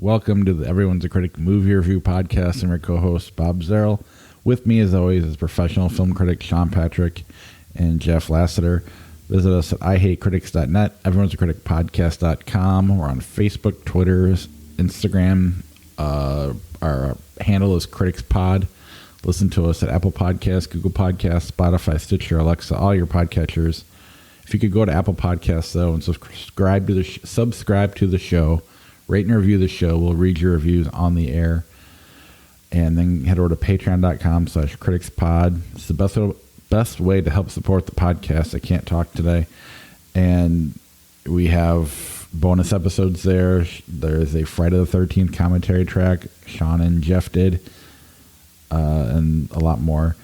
Welcome to the Everyone's a Critic movie review podcast. I'm your co-host, Bob Zerl. With me, as always, is professional film critic Sean Patrick and Jeff Lasseter. Visit us at ihatecritics.net, Everyone's a Critic podcast.com. We're on Facebook, Twitter, Instagram. Our handle is CriticsPod. Listen to us at Apple Podcasts, Google Podcasts, Spotify, Stitcher, Alexa, all your podcatchers. If you could go to Apple Podcasts, though, and subscribe to the show, rate and review the show. We'll read your reviews on the air. And then head over to patreon.com/criticspod. It's the best way to help support the podcast. I can't talk today. And we have bonus episodes there. There's a Friday the 13th commentary track Sean and Jeff did, and a lot more.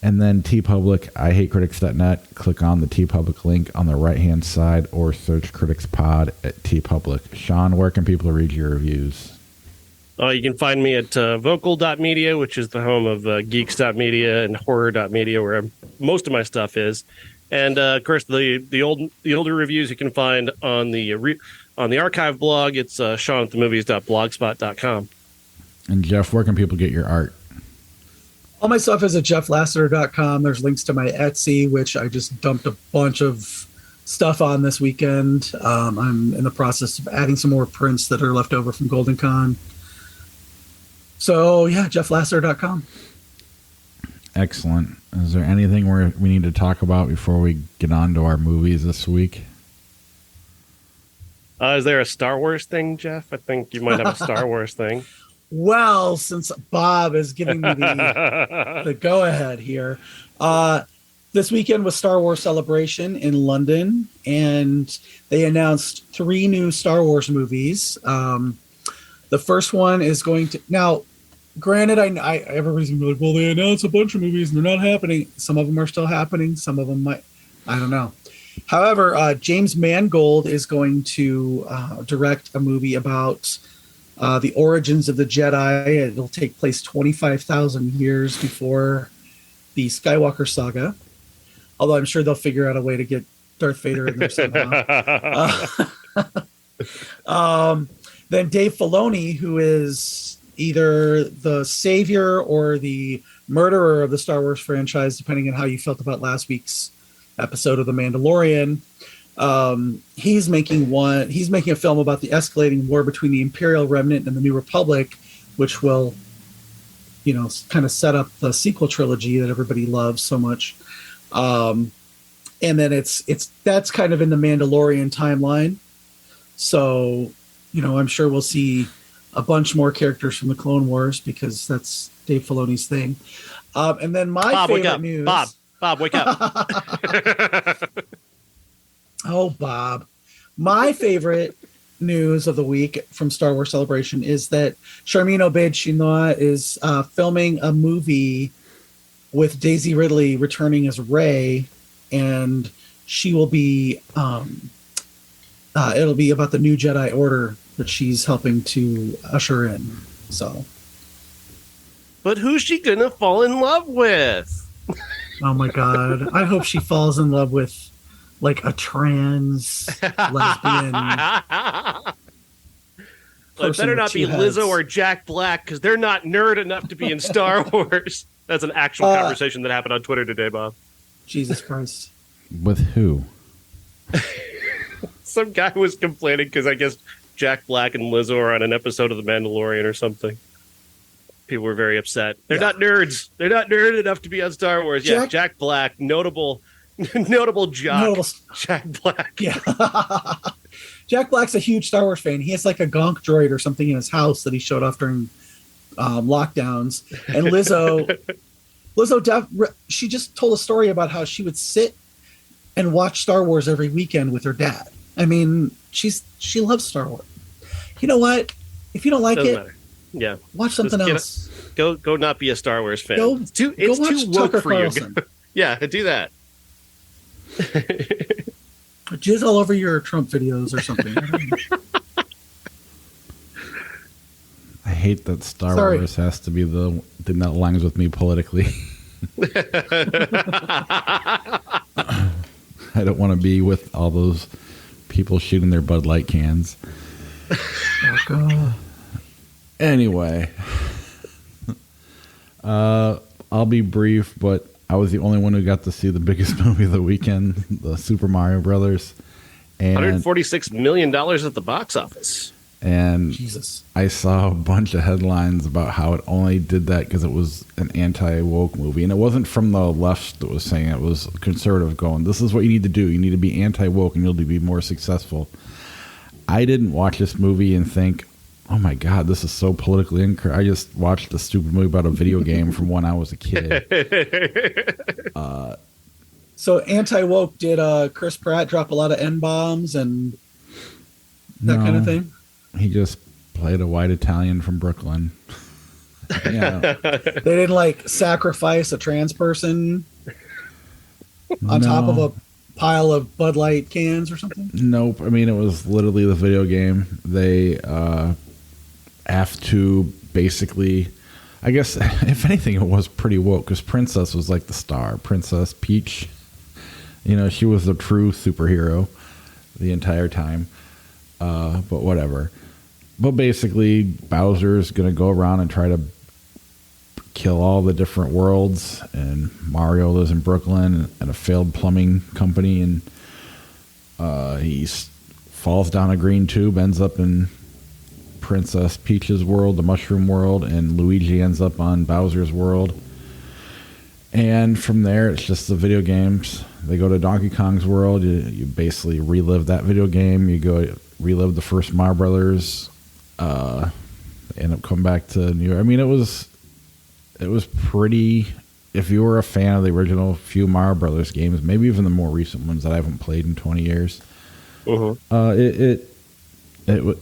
And then TeePublic, ihatecritics.net. Click on the TeePublic link on the right-hand side or search Critics Pod at TeePublic. Sean, where can people read your reviews? You can find me at vocal.media, which is the home of geeks.media and horror.media, where most of my stuff is. And, of course, the older reviews you can find on the archive blog. It's seanatthemovies.blogspot.com. And, Jeff, where can people get your art? All my stuff is at jefflasseter.com. There's links to my Etsy, which I just dumped a bunch of stuff on this weekend. I'm in the process of adding some more prints that are left over from Golden Con. So, yeah, jefflasseter.com. Excellent. Is there anything we need to talk about before we get on to our movies this week? Is there a Star Wars thing, Jeff? I think you might have a Star Wars thing. Well, since Bob is giving me the go-ahead here, this weekend was Star Wars Celebration in London, and they announced 3 new Star Wars movies. The first one is going to... Now, granted, everybody's going to be like, well, they announced a bunch of movies, and they're not happening. Some of them are still happening. Some of them might... I don't know. However, James Mangold is going to direct a movie about... the origins of the Jedi. It'll take place 25,000 years before the Skywalker saga. Although I'm sure they'll figure out a way to get Darth Vader in there somehow. Then Dave Filoni, who is either the savior or the murderer of the Star Wars franchise, depending on how you felt about last week's episode of The Mandalorian. He's making a film about the escalating war between the Imperial Remnant and the New Republic, which will, kind of set up the sequel trilogy that everybody loves so much. And then that's kind of in the Mandalorian timeline. So, I'm sure we'll see a bunch more characters from the Clone Wars because that's Dave Filoni's thing. And then favorite news. Bob, wake up. Oh, Bob. My favorite news of the week from Star Wars Celebration is that Charmin Obaid-Chinois is filming a movie with Daisy Ridley returning as Rey, and she will be it'll be about the new Jedi Order that she's helping to usher in. So, but who's she gonna fall in love with? Oh my God. I hope she falls in love with like a trans lesbian. Well, it better not be Lizzo or Jack Black, because they're not nerd enough to be in Star Wars. That's an actual conversation that happened on Twitter today, Bob. Jesus Christ. With who? Some guy was complaining because I guess Jack Black and Lizzo are on an episode of The Mandalorian or something. People were very upset. They're not nerds. They're not nerd enough to be on Star Wars. Yeah, Jack Black, notable jock. Jack Black. Yeah. Jack Black's a huge Star Wars fan. He has like a gonk droid or something in his house that he showed off during lockdowns. And Lizzo, she just told a story about how she would sit and watch Star Wars every weekend with her dad. I mean, she loves Star Wars. You know what? If you don't like it, matter. Yeah, watch something else. Go not be a Star Wars fan. It's too woke Tucker for Carlson. You. Yeah, do that. Jizz all over your Trump videos or something. I hate that Star Wars has to be the thing that aligns with me politically. I don't want to be with all those people shooting their Bud Light cans. Anyway, I'll be brief, but I was the only one who got to see the biggest movie of the weekend, the Super Mario Brothers. And $146 million at the box office. And Jesus. I saw a bunch of headlines about how it only did that because it was an anti-woke movie. And it wasn't from the left that was saying it. It was conservative going, this is what you need to do. You need to be anti-woke and you'll be more successful. I didn't watch this movie and think, oh my God, this is so politically incorrect. I just watched a stupid movie about a video game from when I was a kid. So anti-woke, did Chris Pratt drop a lot of N-bombs and that kind of thing? He just played a white Italian from Brooklyn. Yeah. They didn't sacrifice a trans person on top of a pile of Bud Light cans or something? Nope. I mean, it was literally the video game. They have to basically, I guess, if anything, it was pretty woke because Princess was like the star. Princess Peach, she was the true superhero the entire time. But whatever. But basically, Bowser's going to go around and try to kill all the different worlds. And Mario lives in Brooklyn at a failed plumbing company. And he falls down a green tube, ends up in Princess Peach's world, the mushroom world. And Luigi ends up on Bowser's world. And from there, it's just the video games. They go to Donkey Kong's world. You basically relive that video game. You go relive the first Mario Brothers. End up coming back to New York. I mean, it was pretty. If you were a fan of the original few Mario Brothers games, maybe even the more recent ones that I haven't played in 20 years, it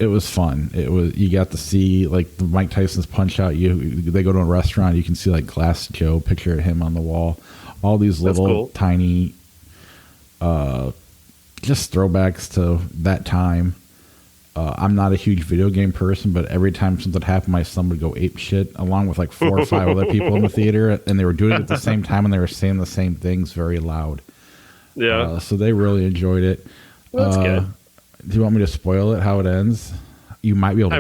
was fun. You got to see the Mike Tyson's Punch Out. They go to a restaurant. You can see Glass Joe, picture of him on the wall. All these little tiny, just throwbacks to that time. I'm not a huge video game person, but every time something happened, my son would go ape shit, along with 4 or 5 other people in the theater, and they were doing it at the same time, and they were saying the same things very loud. Yeah. So they really enjoyed it. Well, that's good. Do you want me to spoil it? How it ends? You might be able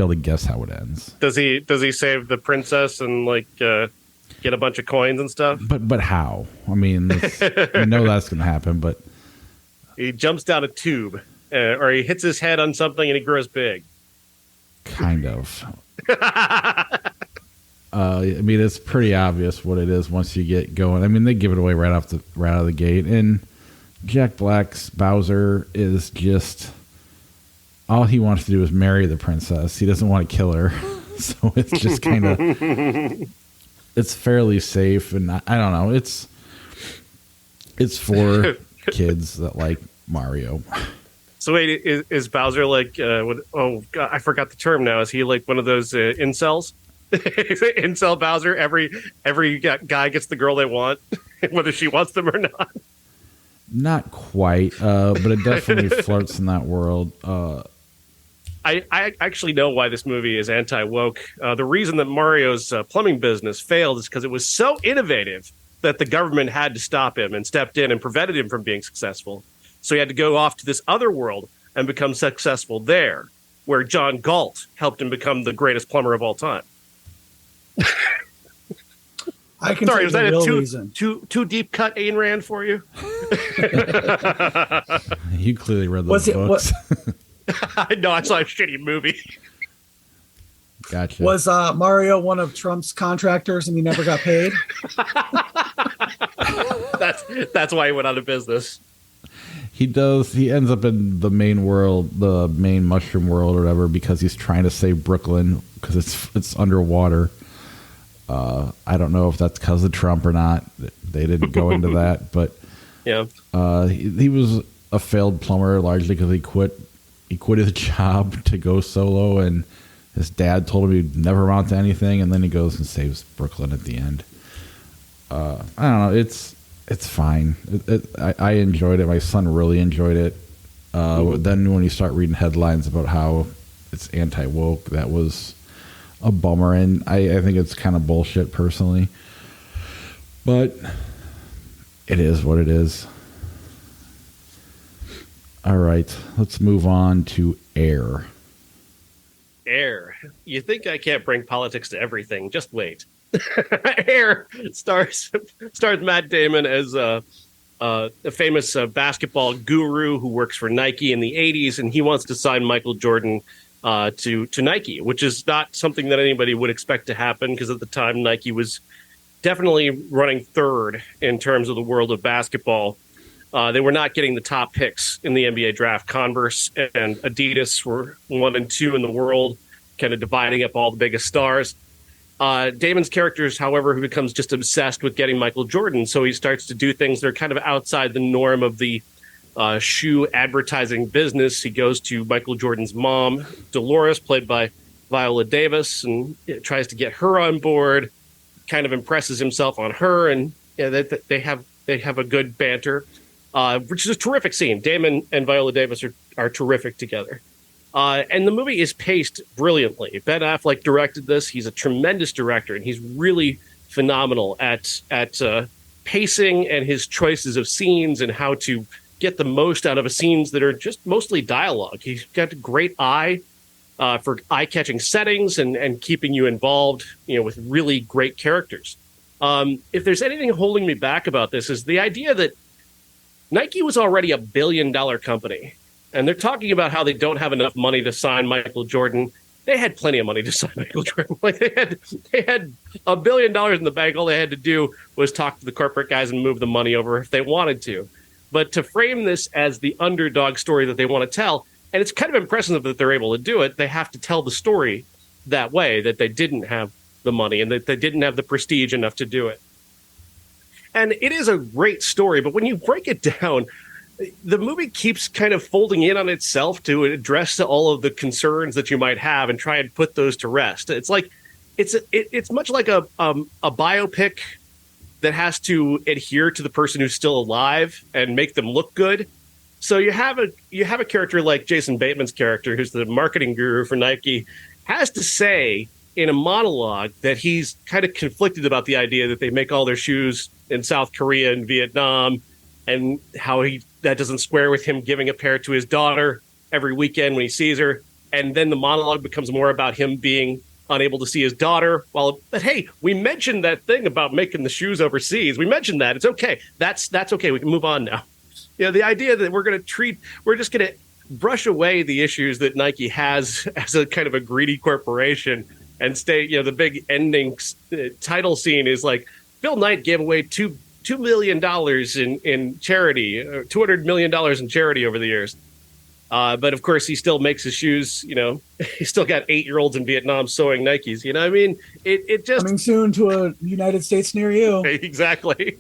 to guess how it ends. Does he save the princess and get a bunch of coins and stuff? But how? I mean, that's going to happen. But he jumps down a tube. Or he hits his head on something and he grows big. Kind of. I mean, it's pretty obvious what it is once you get going. I mean, they give it away right out of the gate. And Jack Black's Bowser is just, all he wants to do is marry the princess. He doesn't want to kill her. So it's just kind of, it's fairly safe. And I don't know. It's for kids that like Mario. So wait, is Bowser oh God, I forgot the term now. Is he one of those incels? Incel Bowser. Every guy gets the girl they want, whether she wants them or not. Not quite, but it definitely flirts in that world. I actually know why this movie is anti-woke. The reason that Mario's plumbing business failed is because it was so innovative that the government had to stop him and stepped in and prevented him from being successful. So he had to go off to this other world and become successful there, where John Galt helped him become the greatest plumber of all time. I can Sorry, was that a too deep cut Ayn Rand for you? You clearly read those books. No, I saw a shitty movie. Gotcha. Was Mario one of Trump's contractors and he never got paid? That's why he went out of business. He does. He ends up in the main world, the main mushroom world or whatever, because he's trying to save Brooklyn because it's underwater. I don't know if that's because of Trump or not. They didn't go into that, but yeah, he was a failed plumber largely because he quit his job to go solo, and his dad told him he'd never amount to anything, and then he goes and saves Brooklyn at the end. I don't know. It's fine. I enjoyed it. My son really enjoyed it. Then when you start reading headlines about how it's anti-woke, that was a bummer. And I think it's kind of bullshit personally. But it is what it is. All right. Let's move on to Air. Air. You think I can't bring politics to everything? Just wait. Air stars Matt Damon as a famous basketball guru who works for Nike in the 80s, and he wants to sign Michael Jordan to Nike, which is not something that anybody would expect to happen, because at the time Nike was definitely running third in terms of the world of basketball. They were not getting the top picks in the NBA draft. Converse and Adidas were 1 and 2 in the world, kind of dividing up all the biggest stars. Damon's character, however, who becomes just obsessed with getting Michael Jordan. So he starts to do things that are kind of outside the norm of the shoe advertising business. He goes to Michael Jordan's mom, Dolores, played by Viola Davis, and tries to get her on board, kind of impresses himself on her, and they have a good banter, which is a terrific scene. Damon and Viola Davis are terrific together. And the movie is paced brilliantly. Ben Affleck directed this. He's a tremendous director, and he's really phenomenal at pacing and his choices of scenes and how to get the most out of scenes that are just mostly dialogue. He's got a great eye for eye-catching settings and keeping you involved, with really great characters. If there's anything holding me back about this, is the idea that Nike was already $1 billion company. And they're talking about how they don't have enough money to sign Michael Jordan. They had plenty of money to sign Michael Jordan. Like they had $1 billion in the bank. All they had to do was talk to the corporate guys and move the money over if they wanted to. But to frame this as the underdog story that they want to tell, and it's kind of impressive that they're able to do it, they have to tell the story that way, that they didn't have the money and that they didn't have the prestige enough to do it. And it is a great story, but when you break it down, the movie keeps kind of folding in on itself to address all of the concerns that you might have and try and put those to rest. It's like it's much like a biopic that has to adhere to the person who's still alive and make them look good. So you have a character like Jason Bateman's character, who's the marketing guru for Nike, has to say in a monologue that he's kind of conflicted about the idea that they make all their shoes in South Korea and Vietnam, and how that doesn't square with him giving a pair to his daughter every weekend when he sees her. And then the monologue becomes more about him being unable to see his daughter. But hey, we mentioned that thing about making the shoes overseas. We mentioned that. It's okay. That's okay. We can move on now. The idea that we're just going to brush away the issues that Nike has as a kind of a greedy corporation and stay, the big ending title scene is like, Phil Knight gave away $2 million in charity, $200 million in charity over the years. But of course, he still makes his shoes. He's still got 8-year-olds in Vietnam sewing Nikes. I mean, it just coming soon to a United States near you. Exactly.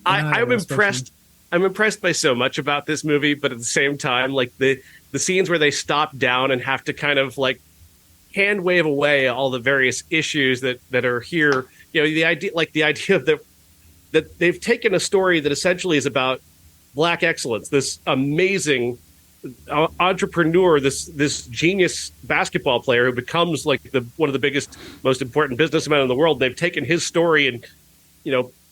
I'm impressed. I'm impressed by so much about this movie, but at the same time, like the scenes where they stop down and have to kind of like hand wave away all the various issues that are here. The idea of that they've taken a story that essentially is about Black excellence, this amazing entrepreneur, this genius basketball player who becomes like one of the biggest, most important businessmen in the world. They've taken his story and,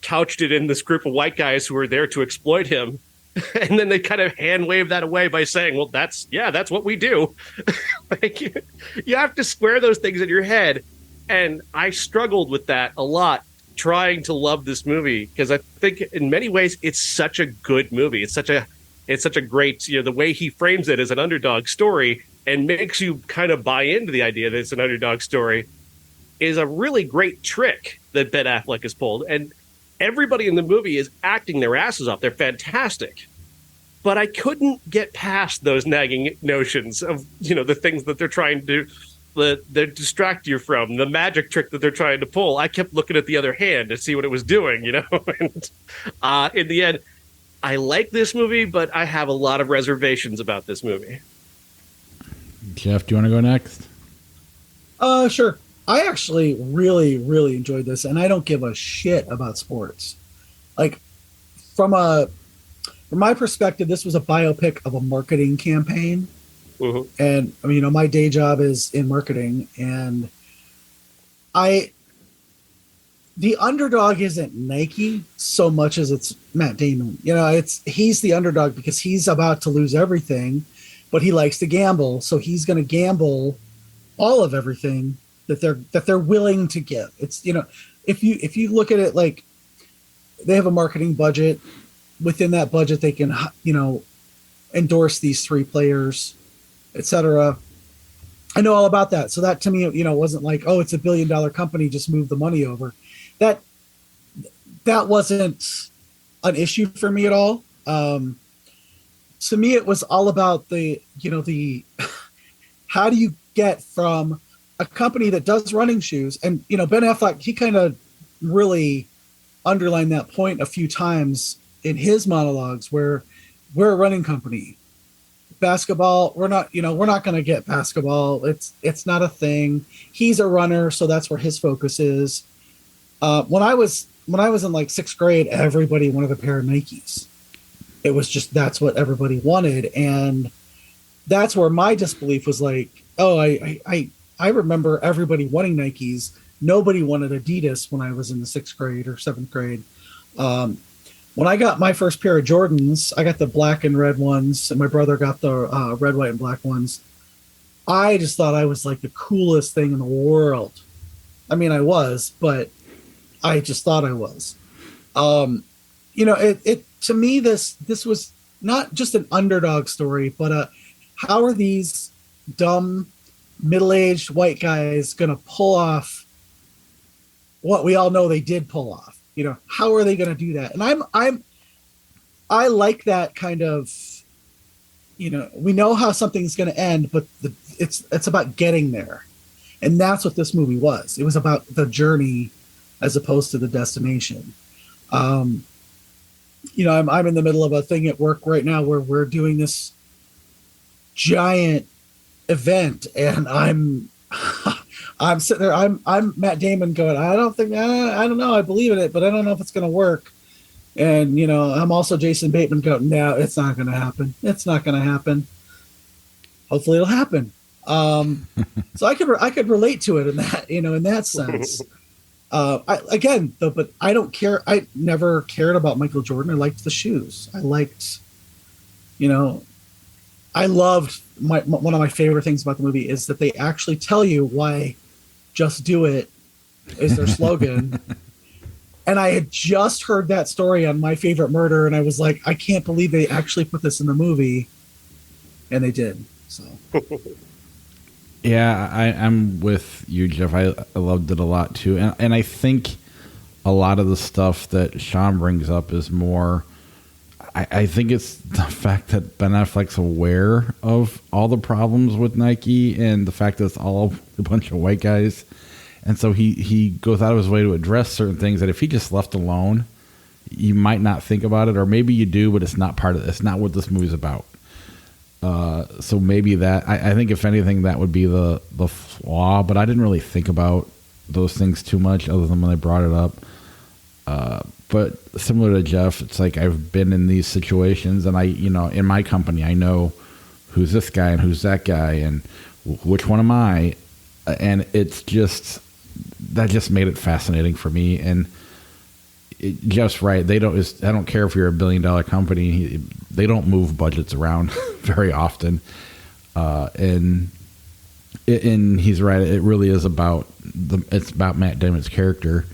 couched it in this group of white guys who are there to exploit him. And then they kind of hand wave that away by saying, well, that's what we do. Like, you have to square those things in your head. And I struggled with that a lot, trying to love this movie, because I think in many ways it's such a good movie. It's such a great, the way he frames it as an underdog story and makes you kind of buy into the idea that it's an underdog story is a really great trick that Ben Affleck has pulled. And everybody in the movie is acting their asses off. They're fantastic. But I couldn't get past those nagging notions of, the things that they're trying to they distract you from, the magic trick that they're trying to pull. I kept looking at the other hand to see what it was doing, And in the end, I like this movie, but I have a lot of reservations about this movie. Jeff, do you want to go next? Sure. I actually really, really enjoyed this, and I don't give a shit about sports. Like, from my perspective, this was a biopic of a marketing campaign. Mm-hmm. And, my day job is in marketing, and the underdog isn't Nike so much as it's Matt Damon. He's the underdog because he's about to lose everything, but he likes to gamble. So he's going to gamble all of everything that they're willing to give. It's, if you look at it, like, they have a marketing budget. Within that budget, they can, endorse these 3 players, etc. I know all about that. So that, to me, wasn't like, oh, it's $1 billion company, just move the money over. That wasn't an issue for me at all. To me, it was all about the how do you get from a company that does running shoes, and Ben Affleck, he kind of really underlined that point a few times in his monologues, where we're a running company. Basketball, we're not going to get basketball. It's not a thing. He's a runner, so that's where his focus is. When I was in like 6th grade, everybody wanted a pair of Nikes. It was just, that's what everybody wanted. And that's where my disbelief was like, oh, I remember everybody wanting Nikes. Nobody wanted Adidas when I was in the 6th grade or 7th grade. When I got my first pair of Jordans, I got the black and red ones, and my brother got the red, white, and black ones. I just thought I was like the coolest thing in the world. I mean, I was, but I just thought I was. It to me, this was not just an underdog story, but how are these dumb middle-aged white guys going to pull off what we all know they did pull off? How are they going to do that? And I like that kind of, we know how something's going to end, but it's about getting there. And that's what this movie was. It was about the journey as opposed to the destination. I'm in the middle of a thing at work right now where we're doing this giant event, and I'm sitting there. I'm Matt Damon going, I don't know. I believe in it, but I don't know if it's going to work. And, I'm also Jason Bateman going, no, it's not going to happen. It's not going to happen. Hopefully it'll happen. So I could relate to it in that, in that sense. But I don't care. I never cared about Michael Jordan. I liked the shoes. I liked, I loved one of my favorite things about the movie is that they actually tell you why "Just Do It" is their slogan. And I had just heard that story on My Favorite Murder, and I was like, I can't believe they actually put this in the movie, and they did. So, yeah, I'm with you, Jeff. I loved it a lot too, and I think a lot of the stuff that Sean brings up is more. I think it's the fact that Ben Affleck's aware of all the problems with Nike and the fact that it's all a bunch of white guys. And so he goes out of his way to address certain things that if he just left alone, you might not think about it, or maybe you do, but it's not it's not what this movie's about. So maybe that, I think if anything, that would be the flaw, but I didn't really think about those things too much other than when they brought it up. But similar to Jeff, it's like I've been in these situations, and in my company, I know who's this guy and who's that guy and which one am I, and it's just that just made it fascinating for me. And Jeff's right; I don't care if you're $1 billion company; they don't move budgets around very often, and he's right. It really is about it's about Matt Damon's character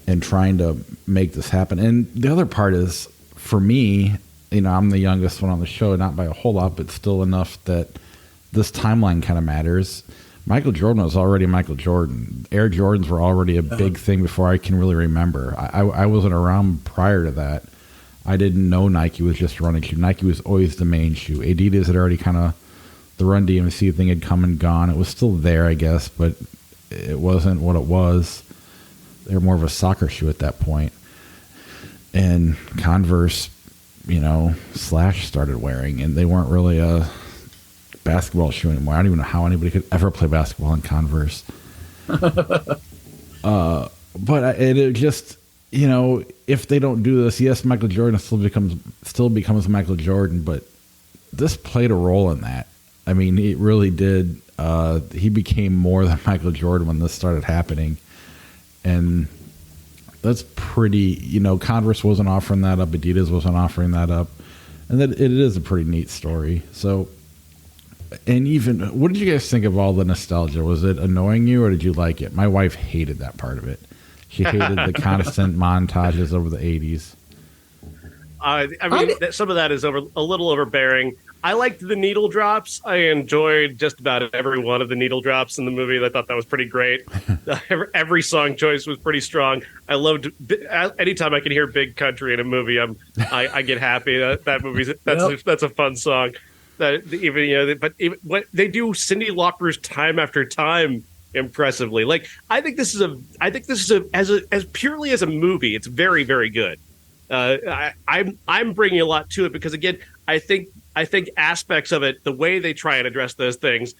and trying to make this happen. And the other part is, for me, I'm the youngest one on the show, not by a whole lot, but still enough that this timeline kind of matters. Michael Jordan was already Michael Jordan. Air Jordans were already a big thing before I can really remember. I wasn't around prior to that. I didn't know Nike was just a running shoe. Nike was always the main shoe. Adidas had already kind of, the Run DMC thing had come and gone. It was still there, I guess, but it wasn't what it was. They were more of a soccer shoe at that point. And Converse, Slash started wearing, and they weren't really a basketball shoe anymore. I don't even know how anybody could ever play basketball in Converse. But it just, if they don't do this, yes, Michael Jordan still becomes Michael Jordan, but this played a role in that. I mean, it really did. He became more than Michael Jordan when this started happening. And that's pretty, Converse wasn't offering that up. Adidas wasn't offering that up. And that it is a pretty neat story. So And even, what did you guys think of all the nostalgia? Was it annoying you, or did you like it? My wife hated that part of it. She hated the constant montages over the 80s. I mean, some of that is a little overbearing. I liked the needle drops. I enjoyed just about every one of the needle drops in the movie. I thought that was pretty great. Every song choice was pretty strong. I loved anytime I can hear "Big Country" in a movie. I get happy. That movie's that's a fun song. That even but even, what they do, Cyndi Lauper's "Time After Time" impressively. Like I think this is as purely as a movie, it's very, very good. I'm bringing a lot to it because again, I think aspects of it, the way they try and address those things,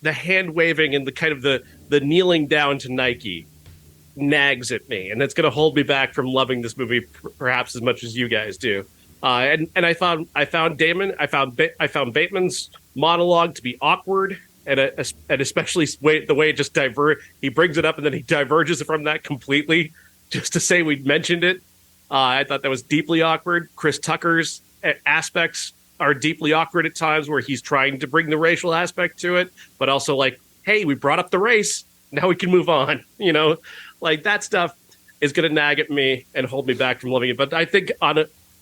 the hand waving and the kind of the kneeling down to Nike nags at me, and that's going to hold me back from loving this movie perhaps as much as you guys do. And I found Bateman's monologue to be awkward, and especially the way it just he brings it up and then he diverges from that completely just to say we'd mentioned it. I thought that was deeply awkward. Chris Tucker's aspects are deeply awkward at times where he's trying to bring the racial aspect to it, but also like, hey, we brought up the race. Now we can move on. Like that stuff is going to nag at me and hold me back from loving it. But I think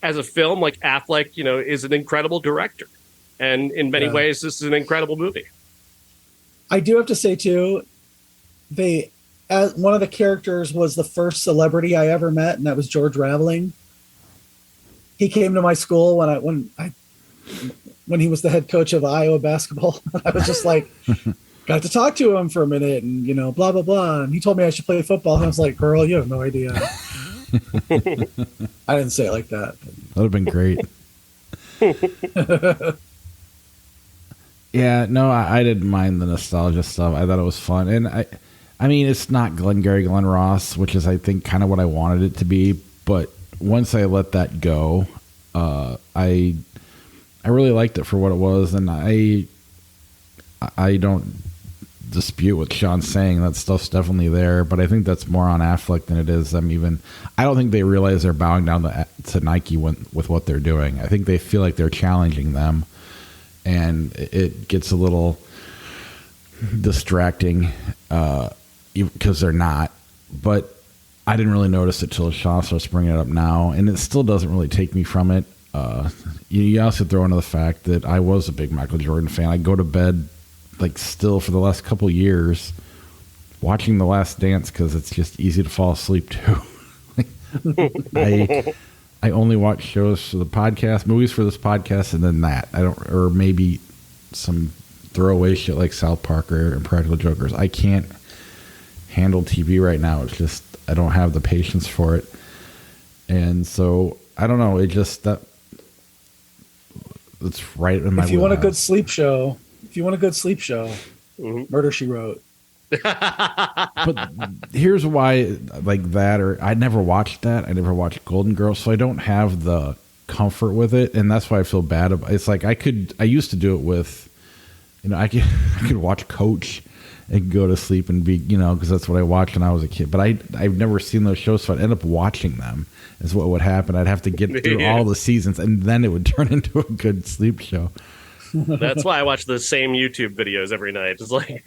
as a film, like Affleck, is an incredible director. And in many ways, this is an incredible movie. I do have to say too, one of the characters was the first celebrity I ever met, and that was George Raveling. He came to my school when he was the head coach of Iowa basketball. I was just like, got to talk to him for a minute, and blah blah blah. And he told me I should play football. And I was like, "Girl, you have no idea." I didn't say it like that. That would have been great. Yeah, no, I didn't mind the nostalgia stuff. I thought it was fun, and I mean, it's not Glengarry Glen Ross, which is, I think, kind of what I wanted it to be. But once I let that go, I really liked it for what it was, and I don't dispute what Sean's saying. That stuff's definitely there, but I think that's more on Affleck than it is them. Even I don't think they realize they're bowing down to Nike with what they're doing. I think they feel like they're challenging them, and it gets a little distracting because they're not. But I didn't really notice it till Sean starts bringing it up now, and it still doesn't really take me from it. You also throw into the fact that I was a big Michael Jordan fan. I go to bed still for the last couple years watching The Last Dance because it's just easy to fall asleep to. I only watch shows for the podcast, movies for this podcast, and then that. Or maybe some throwaway shit like South Park or Impractical Jokers. I can't handle TV right now. It's just I don't have the patience for it, and so I don't know. It just it's right in my. If you want a good sleep show, Murder, She Wrote. But here's why, or I never watched that. I never watched Golden Girls, so I don't have the comfort with it, and that's why I feel bad about it. It's like I used to do it with, I could watch Coach and go to sleep and be, because that's what I watched when I was a kid. But I've never seen those shows, so I'd end up watching them. Is what would happen. I'd have to get through all the seasons, and then it would turn into a good sleep show. That's why I watch the same YouTube videos every night. It's like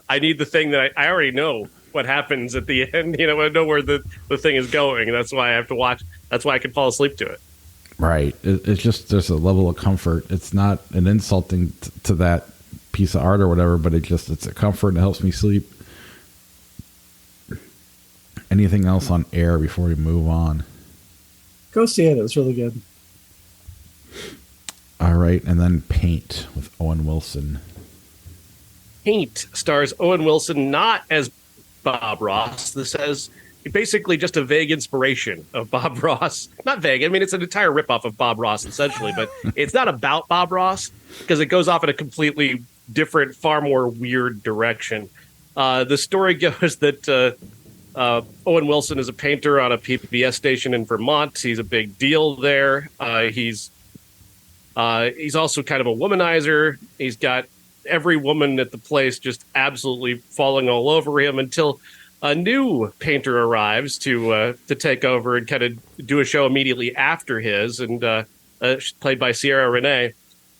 I need the thing that I already know what happens at the end. I know where the thing is going, and that's why I have to watch. That's why I can fall asleep to it. Right. It's just there's a level of comfort. It's not an insulting to that piece of art or whatever, but it's a comfort and it helps me sleep. Anything else on Air before we move on? Go see it. It was really good. All right, and then Paint with Owen Wilson. Paint stars Owen Wilson not as Bob Ross. This has basically just a vague inspiration of Bob Ross. Not vague. I mean, it's an entire ripoff of Bob Ross, essentially, but it's not about Bob Ross because it goes off in a completely different, far more weird direction. The story goes that Owen Wilson is a painter on a PBS station in Vermont. He's a big deal there. He's also kind of a womanizer. He's got every woman at the place just absolutely falling all over him until a new painter arrives to take over and kind of do a show immediately after his, and played by Sierra Renee.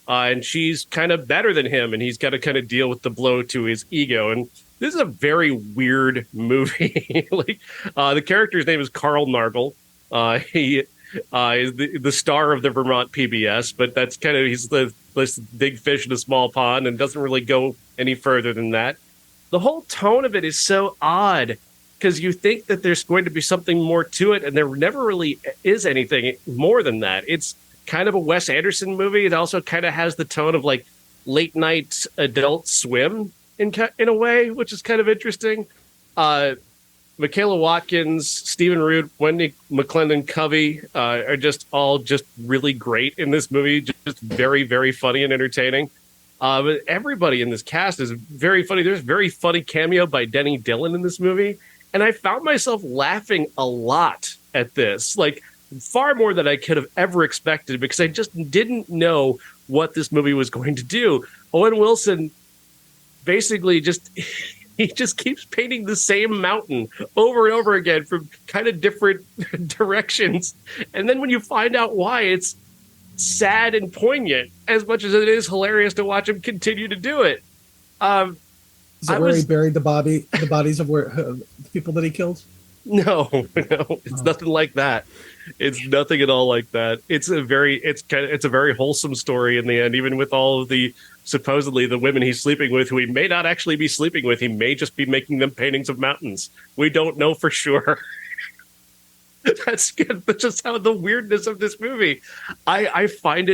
and she's kind of better than him, and he's got to kind of deal with the blow to his ego. And this is a very weird movie. The character's name is Carl Nargle. He is the star of the Vermont PBS, but that's kind of he's this big fish in a small pond and doesn't really go any further than that. The whole tone of it is so odd because you think that there's going to be something more to it, and there never really is anything more than that. It's kind of a Wes Anderson movie. It also kind of has the tone of like late night Adult Swim in a way, which is kind of interesting. Michaela Watkins, Stephen Root, Wendy McClendon-Covey are just really great in this movie. Just very, very funny and entertaining. But everybody in this cast is very funny. There's a very funny cameo by Denny Dillon in this movie. And I found myself laughing a lot at this, like far more than I could have ever expected, because I just didn't know what this movie was going to do. Owen Wilson basically he just keeps painting the same mountain over and over again from kind of different directions. And then when you find out why, it's sad and poignant as much as it is hilarious to watch him continue to do it. Is it where he buried the bodies of the people that he killed? No, it's nothing like that. It's nothing at all like that. It's a very wholesome story in the end, even with all of the supposedly the women he's sleeping with, who he may not actually be sleeping with. He may just be making them paintings of mountains. We don't know for sure. That's just how the weirdness of this movie. I find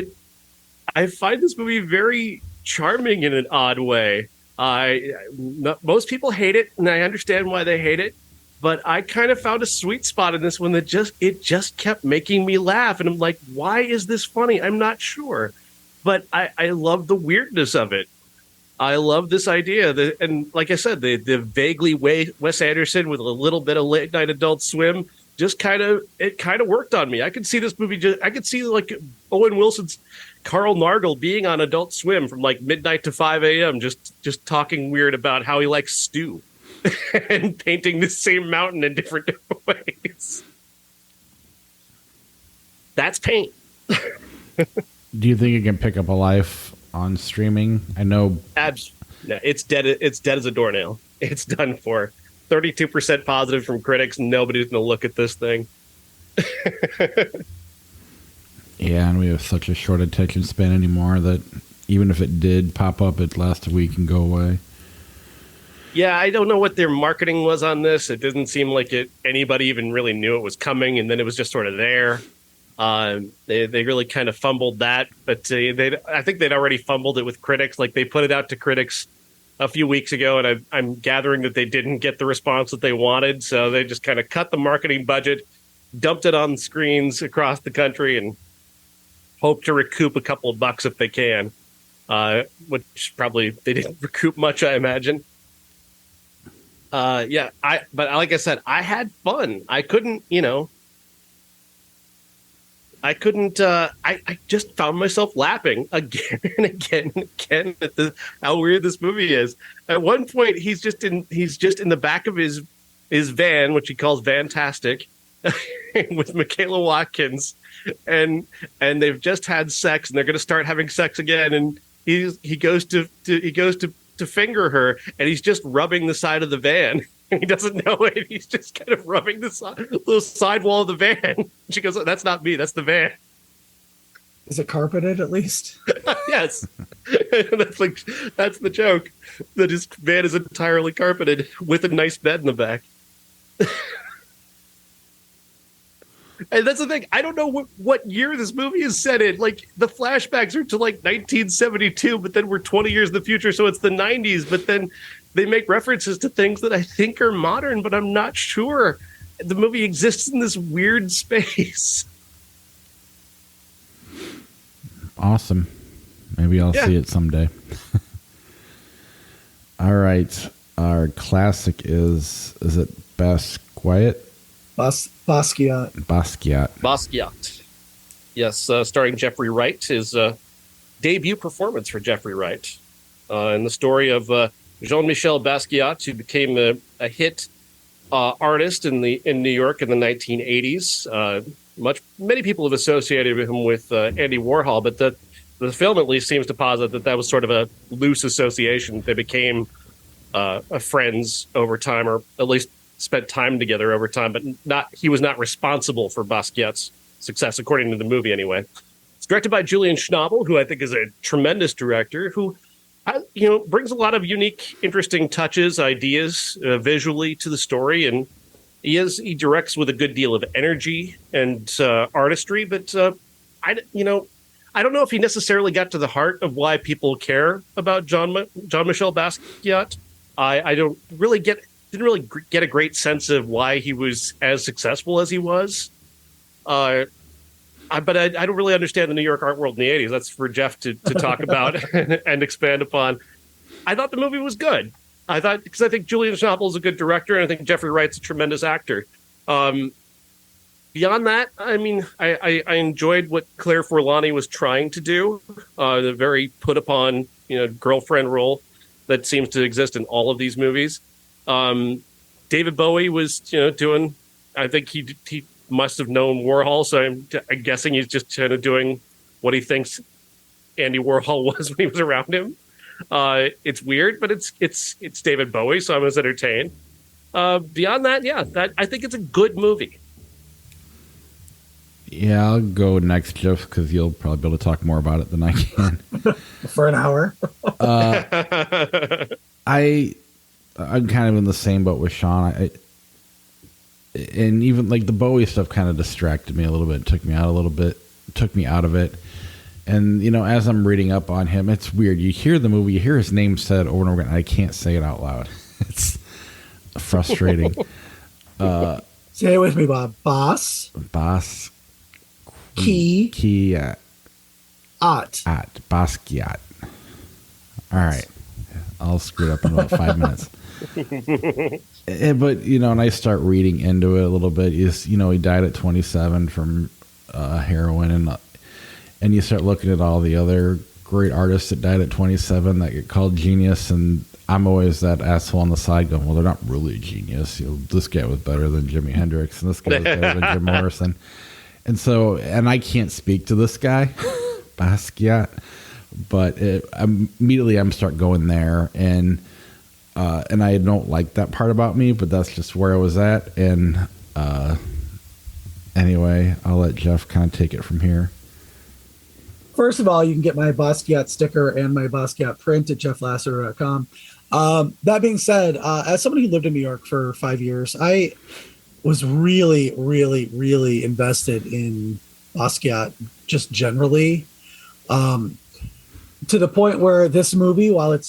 this movie very charming in an odd way. Most people hate it, and I understand why they hate it. But I kind of found a sweet spot in this one that just kept making me laugh. And I'm like, why is this funny? I'm not sure. But I love the weirdness of it. I love this idea. And like I said, the vaguely Wes Anderson with a little bit of late night Adult Swim just kind of worked on me. I could see this movie. I could see like Owen Wilson's Carl Nargle being on Adult Swim from like midnight to 5 a.m. just talking weird about how he likes stew. And painting the same mountain in different ways. That's paint. Do you think it can pick up a life on streaming? I know. No, it's dead. It's dead as a doornail. It's done for. 32% positive from critics. Nobody's going to look at this thing. Yeah, and we have such a short attention span anymore that even if it did pop up, it lasts a week and go away. Yeah, I don't know what their marketing was on this. It didn't seem like anybody even really knew it was coming, and then it was just sort of there. They really kind of fumbled that, but I think they'd already fumbled it with critics. Like they put it out to critics a few weeks ago, and I'm gathering that they didn't get the response that they wanted, so they just kind of cut the marketing budget, dumped it on screens across the country, and hope to recoup a couple of bucks if they can. Which probably they didn't recoup much, I imagine. But like I said, I had fun. I just found myself laughing again and again and again at how weird this movie is. At one point, he's just in the back of his van, which he calls Vantastic, with Michaela Watkins, and they've just had sex, and they're going to start having sex again, and he goes to finger her, and he's just rubbing the side of the van. He doesn't know it. He's just kind of rubbing the little side wall of the van. She goes, "That's not me. That's the van." Is it carpeted at least? Yes. That's the joke. That his van is entirely carpeted with a nice bed in the back. And that's the thing. I don't know what year this movie is set in. Like, the flashbacks are to, like, 1972, but then we're 20 years in the future, so it's the 90s. But then they make references to things that I think are modern, but I'm not sure. The movie exists in this weird space. Awesome. Maybe I'll see it someday. All right. Our classic is it Basquiat? Basquiat. Yes, starring Jeffrey Wright. His debut performance for Jeffrey Wright. And the story of Jean Michel Basquiat, who became a hit artist in New York in the 1980s. Many people have associated him with Andy Warhol, but the film at least seems to posit that was sort of a loose association. They became friends over time, or at least spent time together over time, but he was not responsible for Basquiat's success, according to the movie anyway. It's directed by Julian Schnabel, who I think is a tremendous director, who brings a lot of unique, interesting touches, ideas visually to the story, and he directs with a good deal of energy and artistry, but I don't know if he necessarily got to the heart of why people care about Jean Michel Basquiat. I didn't really get a great sense of why he was as successful as he was. But I don't really understand the New York art world in the 80s. That's for Jeff to talk about and expand upon. I thought the movie was good. Because I think Julian Schnabel is a good director, and I think Jeffrey Wright's a tremendous actor. Beyond that, I mean, I enjoyed what Claire Forlani was trying to do, the very put upon, girlfriend role that seems to exist in all of these movies. David Bowie was, doing, I think he must have known Warhol, so I'm guessing he's just kind of doing what he thinks Andy Warhol was when he was around him. It's weird, but it's David Bowie, so I was entertained. Beyond that, I think it's a good movie. Yeah, I'll go next, Jeff, because you'll probably be able to talk more about it than I can. For an hour. I'm kind of in the same boat with Sean. And even like the Bowie stuff kind of distracted me a little bit, took me out of it. And, as I'm reading up on him, it's weird. You hear the movie, you hear his name said over and over again. I can't say it out loud. It's frustrating. Say it with me, Bob. Basquiat. Basquiat. All right. I'll screw it up in about 5 minutes. But, and I start reading into it a little bit. He died at 27 from heroin, and you start looking at all the other great artists that died at 27 that get called genius, and I'm always that asshole on the side going, well, they're not really a genius. This guy was better than Jimi Hendrix, and this guy was better than Jim Morrison. And I can't speak to this guy, Basquiat, but immediately I'm start going there, and I don't like that part about me, but that's just where I was at. And anyway, I'll let Jeff kind of take it from here. First of all, you can get my Basquiat sticker and my Basquiat print at jefflasser.com. That being said, as somebody who lived in New York for 5 years, I was really, really, really invested in Basquiat just generally, to the point where this movie, while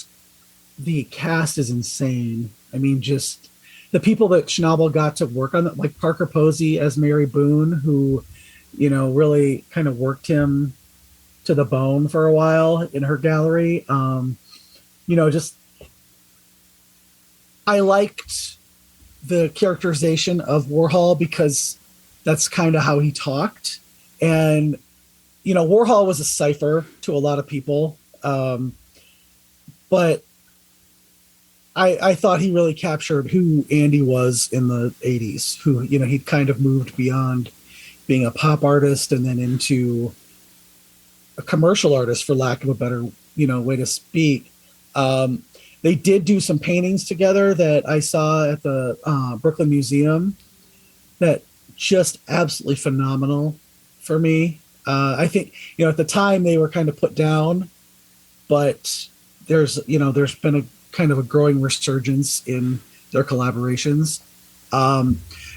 the cast is insane. I mean, just the people that Schnabel got to work on it, like Parker Posey as Mary Boone, who, really kind of worked him to the bone for a while in her gallery. Just I liked the characterization of Warhol because that's kind of how he talked. And, Warhol was a cipher to a lot of people. But I thought he really captured who Andy was in the 80s, who, he'd kind of moved beyond being a pop artist and then into a commercial artist, for lack of a better, way to speak. They did do some paintings together that I saw at the Brooklyn Museum that just absolutely phenomenal for me. I think, at the time they were kind of put down, but there's been a kind of a growing resurgence in their collaborations.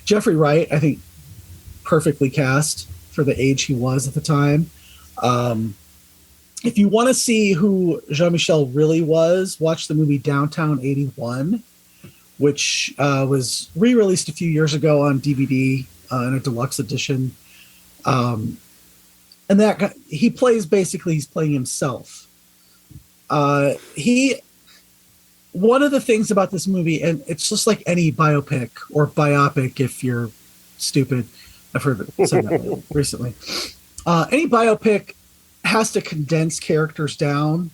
Jeffrey Wright, I think, perfectly cast for the age he was at the time. If you want to see who Jean Michel really was, watch the movie Downtown 81, which was re-released a few years ago on DVD in a deluxe edition. And that guy, he's playing himself. One of the things about this movie, and it's just like any biopic or biopic if you're stupid. I've heard it said that recently. Any biopic has to condense characters down,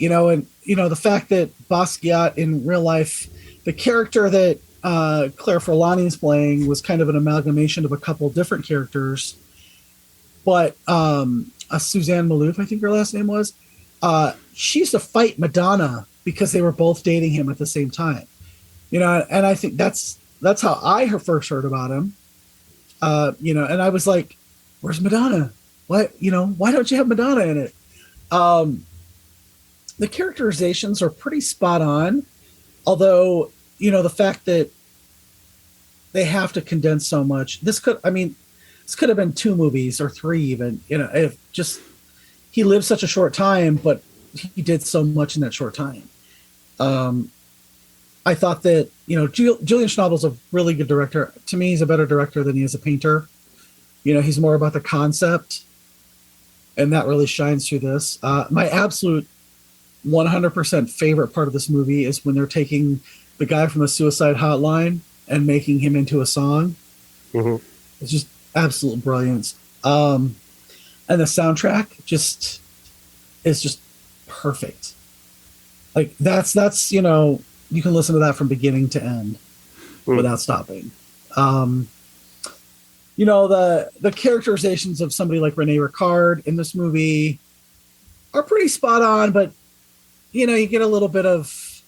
and the fact that Basquiat in real life, the character that Claire Forlani is playing was kind of an amalgamation of a couple different characters, but Suzanne Maloof, I think her last name was. She used to fight Madonna because they were both dating him at the same time. You know, and I think that's how I first heard about him. You know, and I was like, "Where's Madonna? Why don't you have Madonna in it?" The characterizations are pretty spot on, although, you know, the fact that they have to condense so much. This could have been 2 movies or 3 even. You know, if just he lived such a short time, but he did so much in that short time. I thought that, you know, Julian Schnabel's a really good director. To me, he's a better director than he is a painter. You know, he's more about the concept, and that really shines through this. My absolute 100% favorite part of this movie is when they're taking the guy from the Suicide Hotline and making him into a song. Mm-hmm. It's just absolute brilliance. And the soundtrack is just perfect. Like that's, you know, you can listen to that from beginning to end without stopping. You know, the characterizations of somebody like Rene Ricard in this movie are pretty spot on, but, you know, you get a little bit of,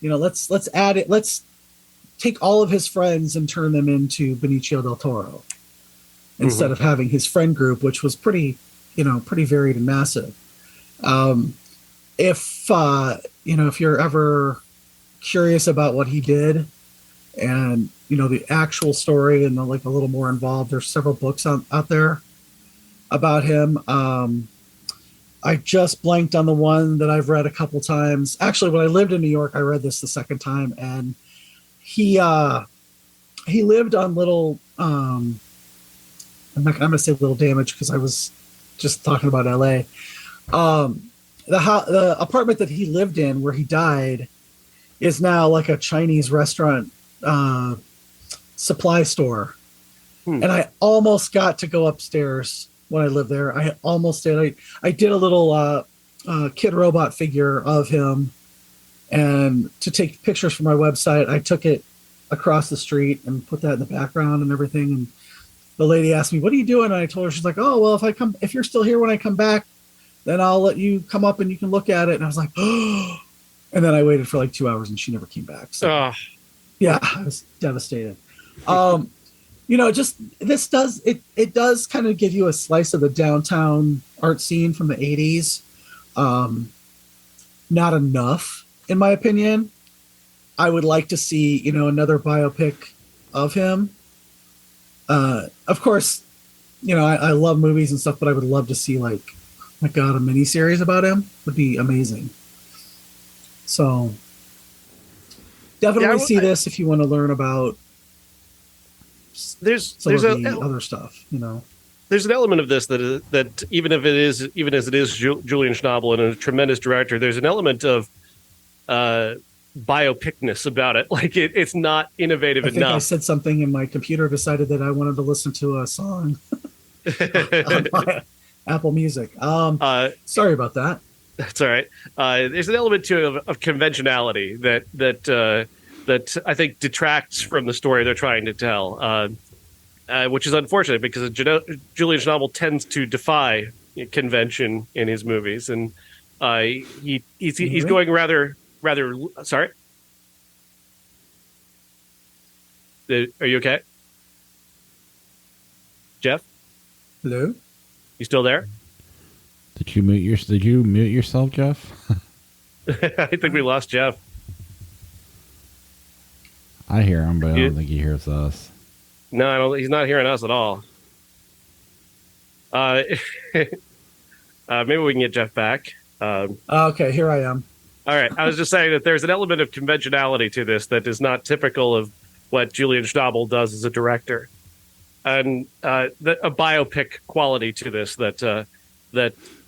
you know, let's add it. Let's take all of his friends and turn them into Benicio del Toro instead of having his friend group, which was pretty varied and massive. If you're ever curious about what he did and, you know, the actual story and a little more involved, there's several books out there about him. I just blanked on the one that I've read a couple times. Actually, when I lived in New York, I read this the second time, and he lived on little, I'm going to say little damage because I was just talking about LA. The apartment that he lived in where he died is now like a Chinese restaurant supply store. And I almost got to go upstairs when I lived there. I almost did. I did a little Kid Robot figure of him, and to take pictures for my website, I took it across the street and put that in the background and everything. And the lady asked me, "What are you doing?" And I told her, she's like, "Oh, well, if you're still here when I come back, then I'll let you come up and you can look at it." And I was like, "Oh," and then I waited for like 2 hours and she never came back. So yeah, I was devastated. You know, just this does kind of give you a slice of the downtown art scene from the 80s. Not enough, in my opinion. I would like to see, you know, another biopic of him. Of course, you know, I love movies and stuff, but I would love to see, like, oh my God, a miniseries about him would be amazing. So definitely see this if you want to learn about there's other stuff, you know. There's an element of this that even as it is Julian Schnabel and a tremendous director, there's an element of biopicness about it. Like it's not innovative enough. I said something and my computer decided that I wanted to listen to a song on my Apple Music. Sorry about that. That's all right. There's an element of conventionality that I think detracts from the story they're trying to tell, which is unfortunate because Julian Schnabel tends to defy convention in his movies, and he's going rather. Sorry, are you okay, Jeff? Hello, you still there? Did you mute yourself, Jeff? I think we lost Jeff. I hear him, but I don't think he hears us. No, he's not hearing us at all. Maybe we can get Jeff back. Okay, here I am. All right. I was just saying that there's an element of conventionality to this that is not typical of what Julian Schnabel does as a director. And a biopic quality to this that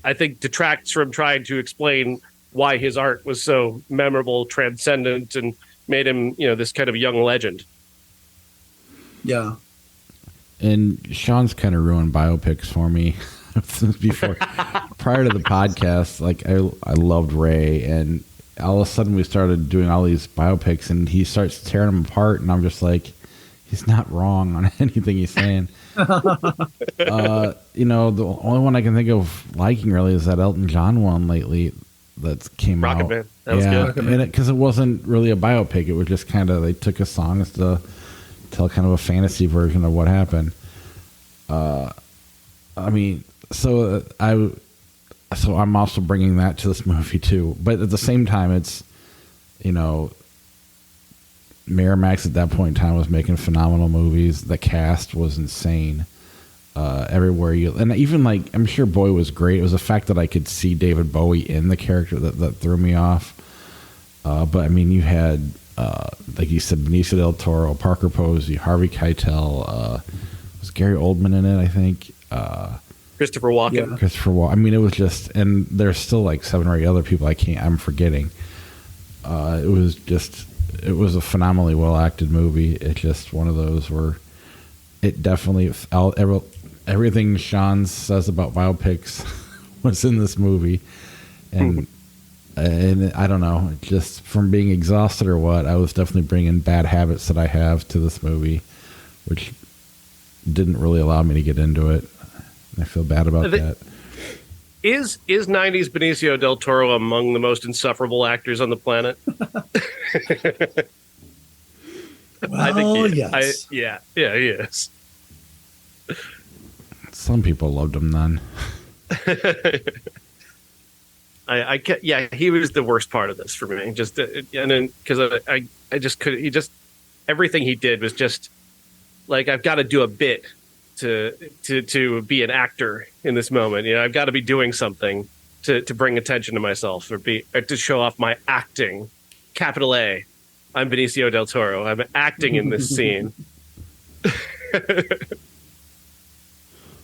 I think detracts from trying to explain why his art was so memorable, transcendent, and made him, you know, this kind of young legend. Yeah. And Sean's kind of ruined biopics for me since before. Prior to the podcast, like I loved Ray, and all of a sudden we started doing all these biopics, and he starts tearing them apart, and I'm just like, he's not wrong on anything he's saying. The only one I can think of liking really is that Elton John one lately that came Rocket out. Man. That was good. And because it wasn't really a biopic, it was just kind of, they took his songs to tell kind of a fantasy version of what happened. So I'm also bringing that to this movie too, but at the same time, it's, Miramax at that point in time was making phenomenal movies. The cast was insane. Everywhere and even like, I'm sure Boy was great. It was the fact that I could see David Bowie in the character that threw me off. But I mean, you had, like you said, Benicio del Toro, Parker Posey, Harvey Keitel, was Gary Oldman in it, I think. Christopher Walken. Yeah. Christopher Walken. I mean, it was just, and there's still like 7 or 8 other people I'm forgetting. It was a phenomenally well acted movie. It's just one of those where it definitely, everything Sean says about biopics was in this movie. And I don't know, just from being exhausted or what, I was definitely bringing bad habits that I have to this movie, which didn't really allow me to get into it. I feel bad about that. Is 90s Benicio del Toro among the most insufferable actors on the planet? I think yes. He is. Some people loved him then. He was the worst part of this for me. Just and then because I just couldn't. Everything he did was just like, I've got to do a bit to be an actor in this moment. I've got to be doing something to bring attention to myself or to show off my acting. Capital A. I'm Benicio del Toro. I'm acting in this scene.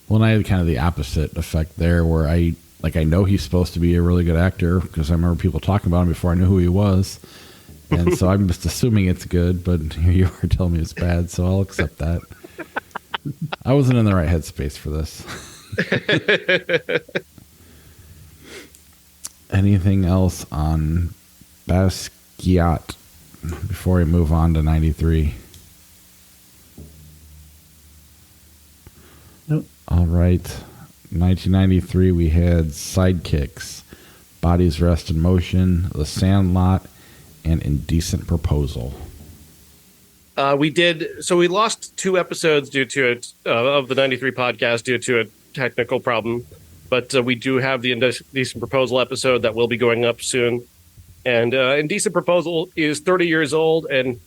Well, and I had kind of the opposite effect there, where I know he's supposed to be a really good actor because I remember people talking about him before I knew who he was. And so I'm just assuming it's good, but here you are telling me it's bad, so I'll accept that. I wasn't in the right headspace for this. Anything else on Basquiat before we move on to 93? Nope. All right. 1993, we had Sidekicks, Bodies Rest in Motion, The Sandlot, and Indecent Proposal. We lost 2 episodes due to it, of the 93 podcast due to a technical problem, but we do have the Indecent Proposal episode that will be going up soon. And Indecent Proposal is 30 years old, and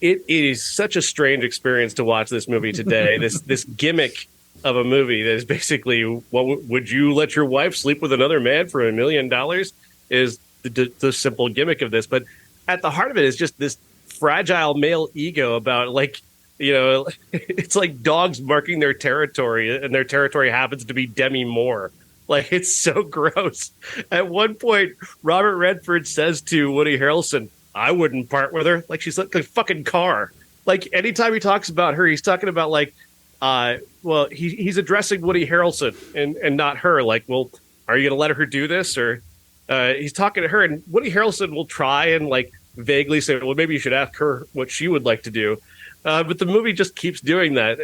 it is such a strange experience to watch this movie today. this gimmick of a movie that is basically, would you let your wife sleep with another man for $1 million? Is the simple gimmick of this. But at the heart of it is just this fragile male ego about, like, it's like dogs marking their territory, and their territory happens to be Demi Moore. Like, it's so gross. At one point, Robert Redford says to Woody Harrelson, I wouldn't part with her. Like, she's like a fucking car. Like, anytime he talks about her, he's talking about, like, he's addressing Woody Harrelson and not her. Like, well, are you going to let her do this? Or he's talking to her, and Woody Harrelson will try and, like, vaguely say, well, maybe you should ask her what she would like to do. But the movie just keeps doing that.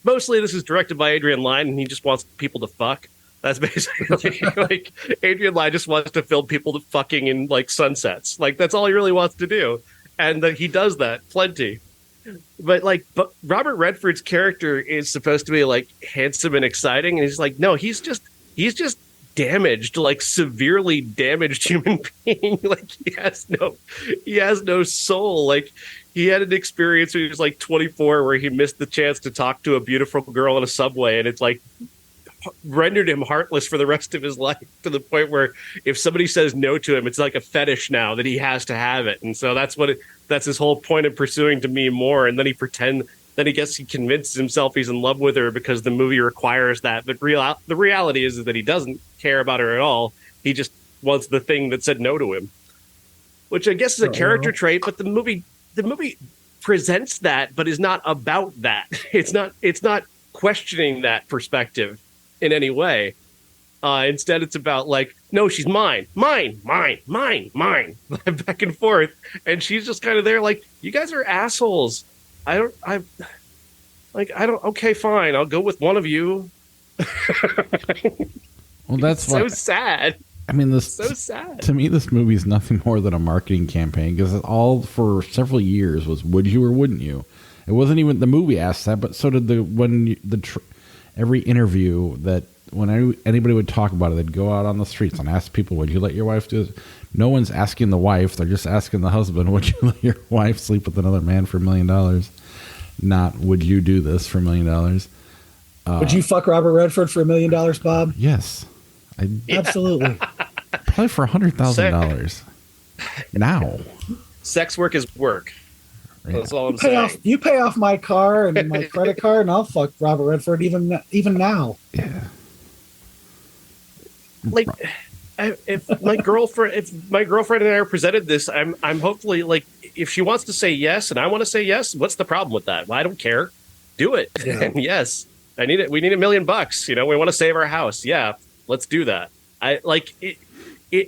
Mostly this is directed by Adrian Lyne, and he just wants people to fuck. That's basically like, Adrian Lyne just wants to film people to fucking in, like, sunsets. Like, that's all he really wants to do. And he does that plenty. But Robert Redford's character is supposed to be, like, handsome and exciting. And he's like, no, he's just damaged, like, severely damaged human being. Like, he has no soul. Like, he had an experience when he was, like, 24 where he missed the chance to talk to a beautiful girl in a subway. And it's, like, rendered him heartless for the rest of his life, to the point where if somebody says no to him, it's like a fetish now that he has to have it. And so that's his whole point of pursuing Demi Moore. And then he convinces himself he's in love with her because the movie requires that. But the reality is that he doesn't care about her at all. He just wants the thing that said no to him, which I guess is a character trait. But the movie presents that, but is not about that. It's not questioning that perspective in any way. Instead, it's about, like, no, she's mine, back and forth, and she's just kind of there, like, you guys are assholes. Like, Like, I don't. Okay, fine. I'll go with one of you. Well, that's so sad. I mean, this so sad. To me, this movie is nothing more than a marketing campaign because all for several years was would you or wouldn't you? It wasn't even the movie asked that, but so did every interview that anybody would talk about it, they'd go out on the streets and ask people, would you let your wife do this? No one's asking the wife. They're just asking the husband, would you let your wife sleep with another man for $1 million? Not, would you do this for $1 million? Would you fuck Robert Redford for $1 million, Bob? Yes. Absolutely. Probably for $100,000. Now. Sex work is work. That's all I'm saying. You pay off my car and my credit card, and I'll fuck Robert Redford even now. Yeah. Like, if my girlfriend and I are presented this, I'm hopefully like, if she wants to say yes and I want to say yes, what's the problem with that? Well, I don't care. Do it. Yeah. And yes, I need it. We need $1 million. You know, we want to save our house. Yeah, let's do that. I like it.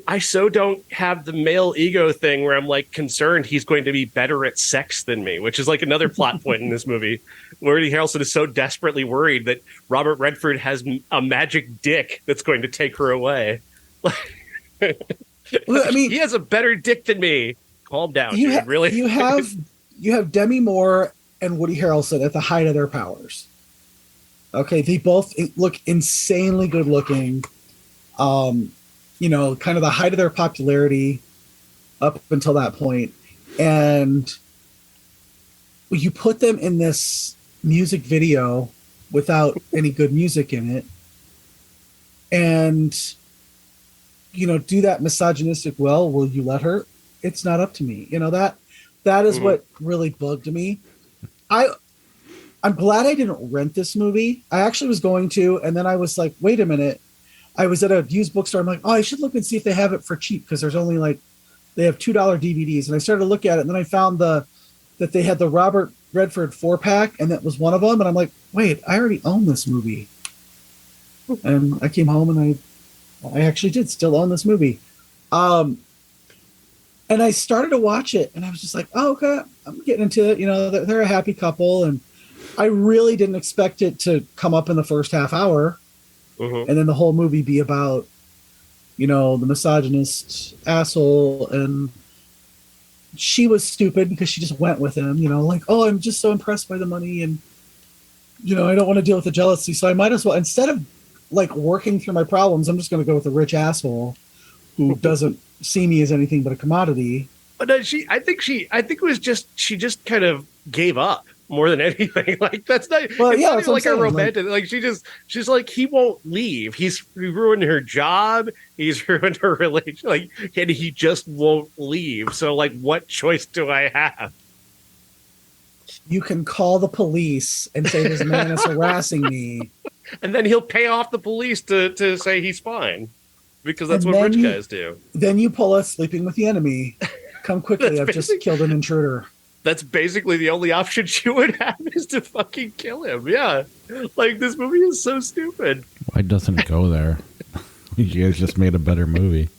I so don't have the male ego thing where I'm like concerned he's going to be better at sex than me, which is like another plot point in this movie. Woody Harrelson is so desperately worried that Robert Redford has a magic dick that's going to take her away. Well, I mean, he has a better dick than me. Calm down, dude. Really? You have Demi Moore and Woody Harrelson at the height of their powers. Okay, they both look insanely good looking. You know, kind of the height of their popularity up until that point. And you put them in this music video without any good music in it. And, you know, do that misogynistic, well, will you let her? It's not up to me. You know, that is what really bugged me. I'm glad I didn't rent this movie. I actually was going to, and then I was like, wait a minute. I was at a used bookstore. I'm like, oh, I should look and see if they have it for cheap because there's only they have $2 DVDs. And I started to look at it, and then I found that they had the Robert Redford 4-pack, and that was one of them. And I'm like, wait, I already own this movie. And I came home, and I actually did still own this movie. And I started to watch it, and I was just like, oh, okay, I'm getting into it. You know, they're a happy couple, and I really didn't expect it to come up in the first half hour. And then the whole movie be about, you know, the misogynist asshole, and she was stupid because she just went with him, you know, like, oh, I'm just so impressed by the money, and, you know, I don't want to deal with the jealousy, so I might as well, instead of like working through my problems, I'm just going to go with the rich asshole who doesn't see me as anything but a commodity. But I think it was just, she just kind of gave up. More than anything, like that's not. Well, yeah, not like a romantic. Like she's like, he won't leave. He ruined her job. He's ruined her relation. Like, and he just won't leave. So, like, what choice do I have? You can call the police and say this man is harassing me, and then he'll pay off the police to say he's fine, because that's what rich guys do. Then you pull us sleeping with the enemy. Come quickly! I've just killed an intruder. That's basically the only option she would have is to fucking kill him. Yeah. Like, this movie is so stupid. Why doesn't it go there? You guys just made a better movie.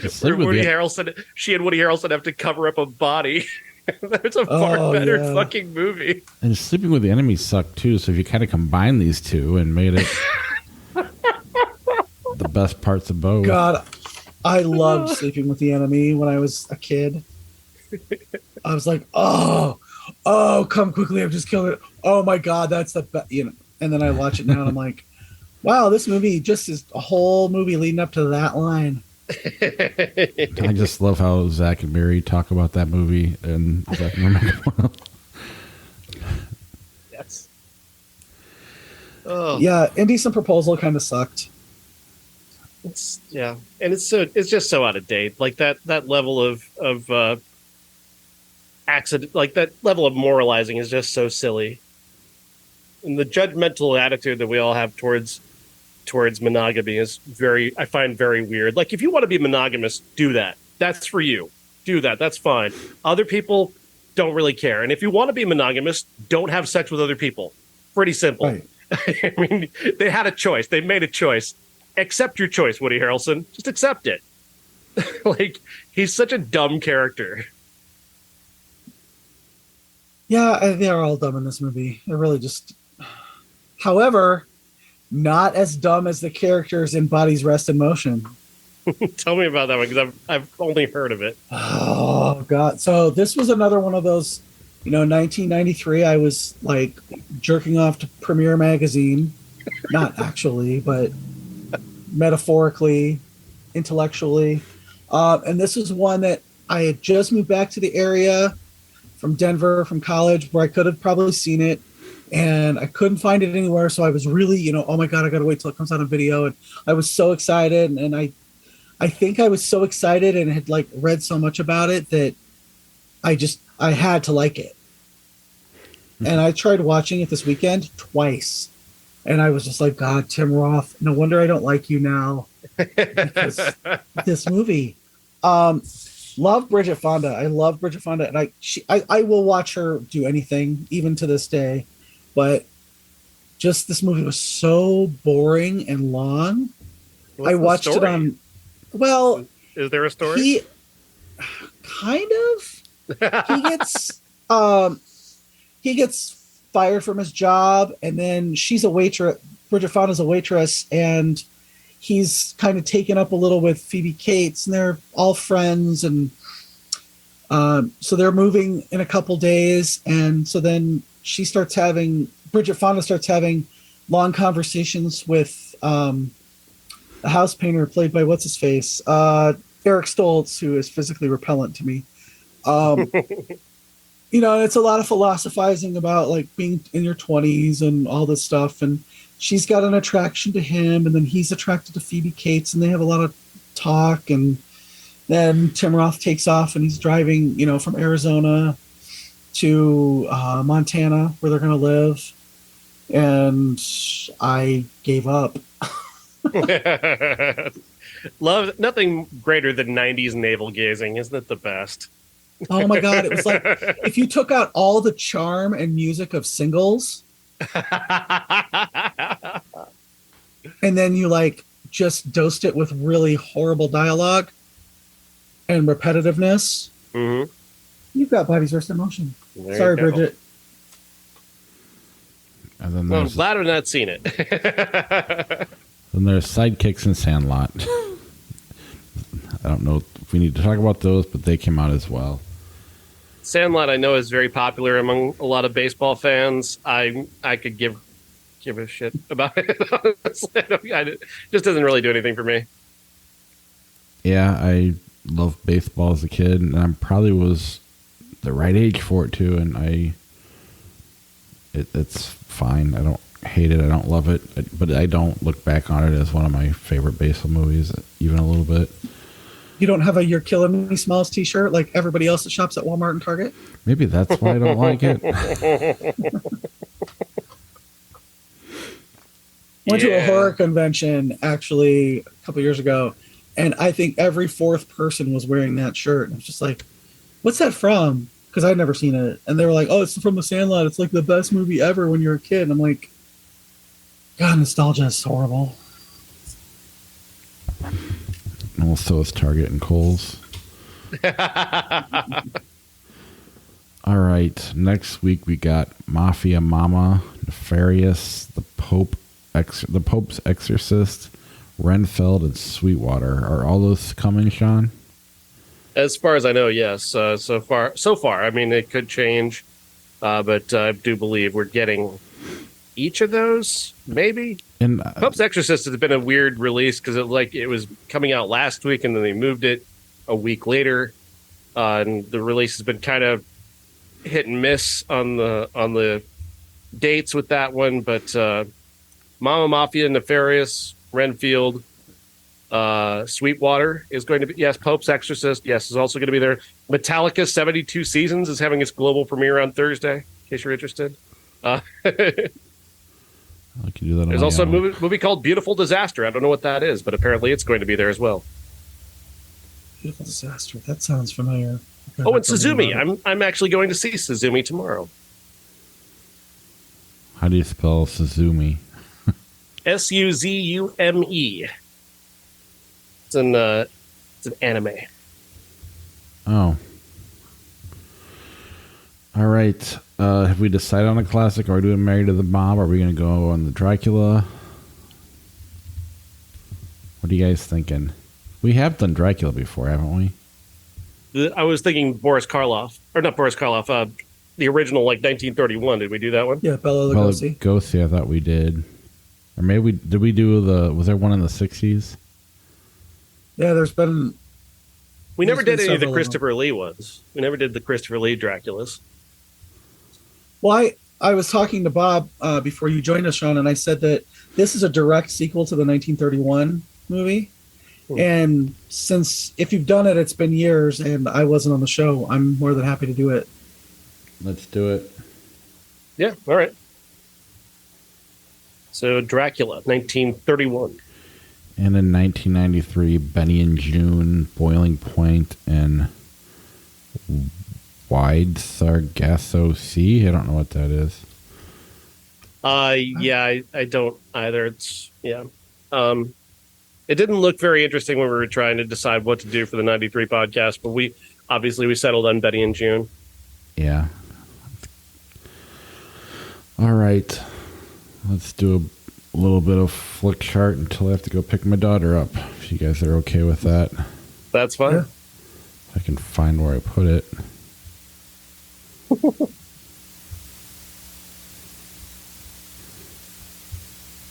She and Woody Harrelson have to cover up a body. That's a far better fucking movie. And Sleeping with the Enemy sucked too, so if you kind of combine these two and made it the best parts of both. God, I loved Sleeping with the Enemy when I was a kid. I was like, oh, come quickly, I've just killed it. Oh my God, that's the best, you know. And then I watch it now and I'm like, wow, this movie just is a whole movie leading up to that line. I just love how Zach and Mary talk about that movie and Zach and Yes. Oh. Yeah, Indecent Proposal kind of sucked. And it's just so out of date. Like that level of accident, like that level of moralizing is just so silly. And the judgmental attitude that we all have towards monogamy is I find very weird. Like, if you want to be monogamous, do that. That's for you. Do that. That's fine. Other people don't really care. And if you want to be monogamous, don't have sex with other people. Pretty simple. Right. I mean, they had a choice. They made a choice. Accept your choice, Woody Harrelson. Just accept it. Like, he's such a dumb character. Yeah, they are all dumb in this movie. They're really just. However, not as dumb as the characters in Bodies, Rest, and Motion. Tell me about that one because I've only heard of it. Oh God! So this was another one of those. 1993. I was like jerking off to Premiere magazine, not actually, but metaphorically, intellectually. And this was one that I had just moved back to the area from Denver, from college, where I could have probably seen it, and I couldn't find it anywhere. So I was really, oh my God, I got to wait till it comes out on video. And I was so excited. And I think I was so excited and had like read so much about it that I had to like it. And I tried watching it this weekend twice. And I was just like, God, Tim Roth, no wonder I don't like you now. Because this movie. Love Bridget Fonda. I love Bridget Fonda. And I will watch her do anything, even to this day. But just this movie was so boring and long. What's I watched it on. Well, is there a story? Kind of. He gets fired from his job, and then she's a waitress. Bridget Fonda's a waitress, and he's kind of taken up a little with Phoebe Cates, and they're all friends, and so they're moving in a couple days, and so then Bridget Fonda starts having long conversations with a house painter played by what's his face, Eric Stoltz, who is physically repellent to me. It's a lot of philosophizing about like being in your 20s and all this stuff. And she's got an attraction to him, and then he's attracted to Phoebe Cates, and they have a lot of talk. And then Tim Roth takes off, and he's driving, from Arizona to Montana, where they're going to live. And I gave up. Love nothing greater than 90s navel gazing. Isn't it the best? Oh my God. It was like if you took out all the charm and music of Singles and then you like just dosed it with really horrible dialogue and repetitiveness, you've got Bodies, Rest, and Motion. Sorry, Bridget. And then I'm glad I've not seen it. Then there's Sidekicks and Sandlot. I don't know if we need to talk about those, but they came out as well. Sandlot, I know, is very popular among a lot of baseball fans. I could give a shit about it. Honestly, it just doesn't really do anything for me. Yeah, I loved baseball as a kid, and I probably was the right age for it too. And it's fine. I don't hate it. I don't love it, but I don't look back on it as one of my favorite baseball movies, even a little bit. You don't have a "You're Killing Me" Smalls t-shirt like everybody else that shops at Walmart and Target? Maybe that's why I don't like it. Went to a horror convention actually a couple years ago, and I think every fourth person was wearing that shirt. And I was just like, what's that from? Because I'd never seen it. And they were like, oh, it's from The Sandlot. It's like the best movie ever when you're a kid. And I'm like, God, nostalgia is horrible. Also, it's Target and Kohl's. All right. Next week we got Mafia Mama, Nefarious, the Pope's Exorcist, Renfeld, and Sweetwater. Are all those coming, Sean? As far as I know, yes. So far. I mean, it could change, but I do believe we're getting each of those, maybe. And Pope's Exorcist has been a weird release because it was coming out last week and then they moved it a week later, and the release has been kind of hit and miss on the dates with that one. But Mama, Mafia, Nefarious, Renfield, Sweetwater is going to be, yes. Pope's Exorcist, yes, is also going to be there. Metallica 72 Seasons is having its global premiere on Thursday, in case you're interested. I can do that. There's also a movie called Beautiful Disaster. I don't know what that is, but apparently it's going to be there as well. Beautiful Disaster. That sounds familiar. Oh, and Suzumi. I'm actually going to see Suzumi tomorrow. How do you spell Suzumi? Suzume. It's an anime. Oh. All right. Have we decided on a classic? Are we doing Married to the Mob? Are we going to go on the Dracula? What are you guys thinking? We have done Dracula before, haven't we? I was thinking Boris Karloff, or not Boris Karloff. The original, like 1931. Did we do that one? Yeah, Bela Lugosi. Bela Lugosi, I thought we did. Or maybe did we do was there one in the 60s? Yeah, there's been... We never did any of the Christopher Lee ones. We never did the Christopher Lee Draculas. Well, I was talking to Bob before you joined us, Sean, and I said that this is a direct sequel to the 1931 movie. And since if you've done it, it's been years, and I wasn't on the show, I'm more than happy to do it. Let's do it. Yeah, all right. So Dracula, 1931. And in 1993, Benny and Joon, Boiling Point, and Wide Sargasso Sea. I don't know what that is. Yeah, I don't either. It's it didn't look very interesting when we were trying to decide what to do for the 93 podcast, but we settled on Betty and Joon. Yeah. All right. Let's do a little bit of flick chart until I have to go pick my daughter up. If you guys are okay with that. That's fine. Yeah. If I can find where I put it.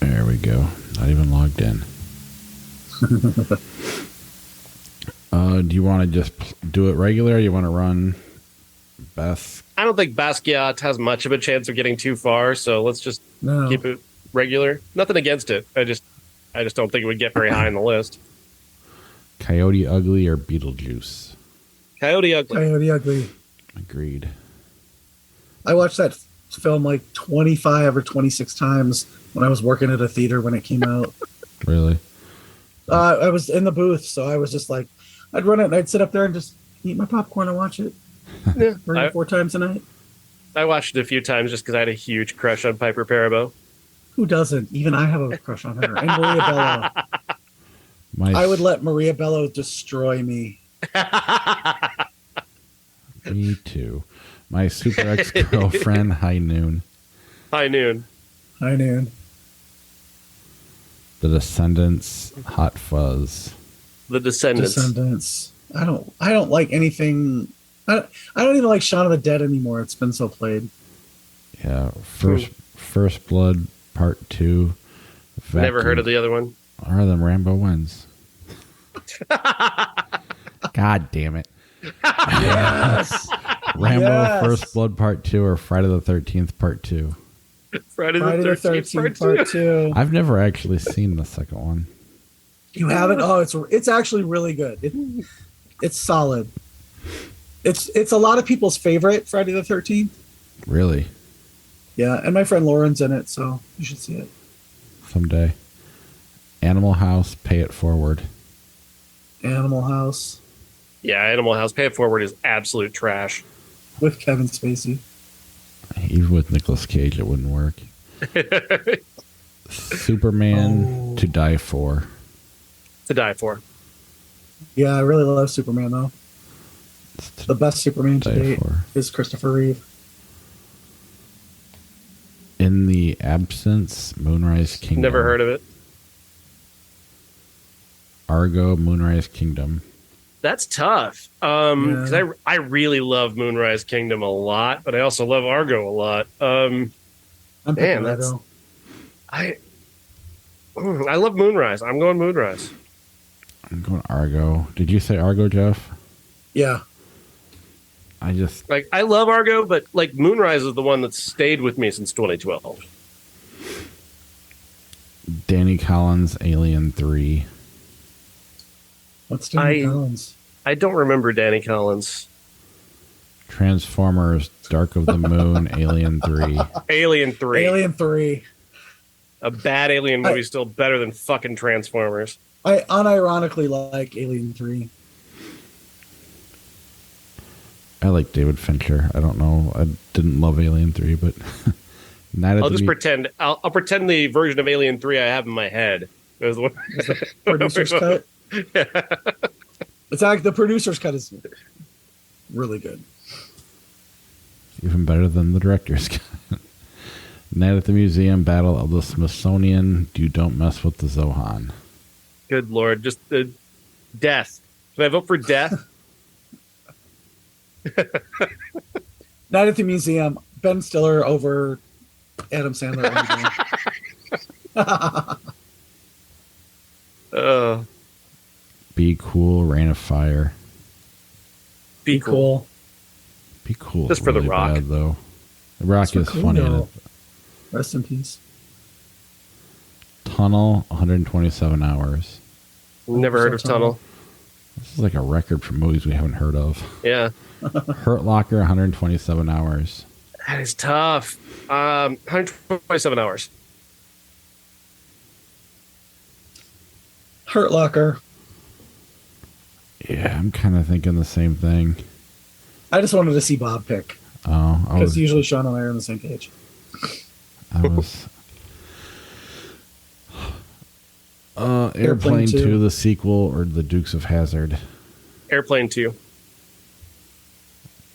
There we go. Not even logged in. Do you want to just do it regular? Or you want to run best? I don't think Basquiat has much of a chance of getting too far, so let's just keep it regular. Nothing against it. I just don't think it would get very high on the list. Coyote Ugly or Beetlejuice? Coyote Ugly. Coyote Ugly. Agreed. I watched that film like 25 or 26 times when I was working at a theater when it came out. Really? I was in the booth, so I was just like, I'd run it and I'd sit up there and just eat my popcorn and watch it. Yeah, 3 or 4 times a night. I watched it a few times just because I had a huge crush on Piper Perabo. Who doesn't? Even I have a crush on her. And Maria Bello. I would let Maria Bello destroy me. Me too. My super ex-girlfriend, High Noon. High Noon. High Noon. The Descendants, Hot Fuzz. The Descendants. I don't like anything. I don't even like Shaun of the Dead anymore. It's been so played. Yeah. First Blood, Part 2. Never heard of the other one. Or then Rambo Wins. God damn it. Yes. Rambo First Blood Part 2 or Friday the 13th Part 2. Friday the 13th Part 2. I've never actually seen the second one. You haven't? Oh, it's actually really good. It's solid. It's a lot of people's favorite Friday the 13th. Really? Yeah, and my friend Lauren's in it, so you should see it. Someday. Animal House, Pay It Forward. Animal House. Yeah, Animal House. Pay It Forward is absolute trash. With Kevin Spacey. Even with Nicolas Cage, it wouldn't work. Superman To Die For. To Die For. Yeah, I really love Superman, though. The best Superman to date is Christopher Reeve. In the Absence, Moonrise Kingdom. Never heard of it. Argo, Moonrise Kingdom. That's tough. Because I really love Moonrise Kingdom a lot, but I also love Argo a lot. I love Moonrise. I'm going Moonrise. I'm going Argo. Did you say Argo, Jeff? Yeah. I love Argo, but like Moonrise is the one that's stayed with me since 2012. Danny Collins, Alien 3. What's Danny Collins? I don't remember Danny Collins. Transformers, Dark of the Moon, Alien 3. Alien 3. Alien 3. A bad Alien movie is still better than fucking Transformers. I unironically like Alien 3. I like David Fincher. I don't know. I didn't love Alien 3, but I'll just pretend. I'll pretend the version of Alien 3 I have in my head. Is the producer's cut. Yeah. It's like the producer's cut is really good. Even better than the director's cut. Night at the Museum, Battle of the Smithsonian, You Don't Mess with the Zohan. Good Lord. Just death. Can I vote for death? Night at the Museum, Ben Stiller over Adam Sandler. Be Cool, Rain of Fire. Be Cool. Be Cool. Just for really The Rock. bad, though. The Rock is funny in it. Rest in peace. Tunnel, 127 hours. Never heard of Tunnel. This is like a record for movies we haven't heard of. Yeah. Hurt Locker, 127 hours. That is tough. 127 hours. Hurt Locker. Yeah, I'm kind of thinking the same thing. I just wanted to see Bob pick. Oh, because usually Sean and I are on the same page. I was Airplane 2, the sequel, or The Dukes of Hazzard. Airplane 2.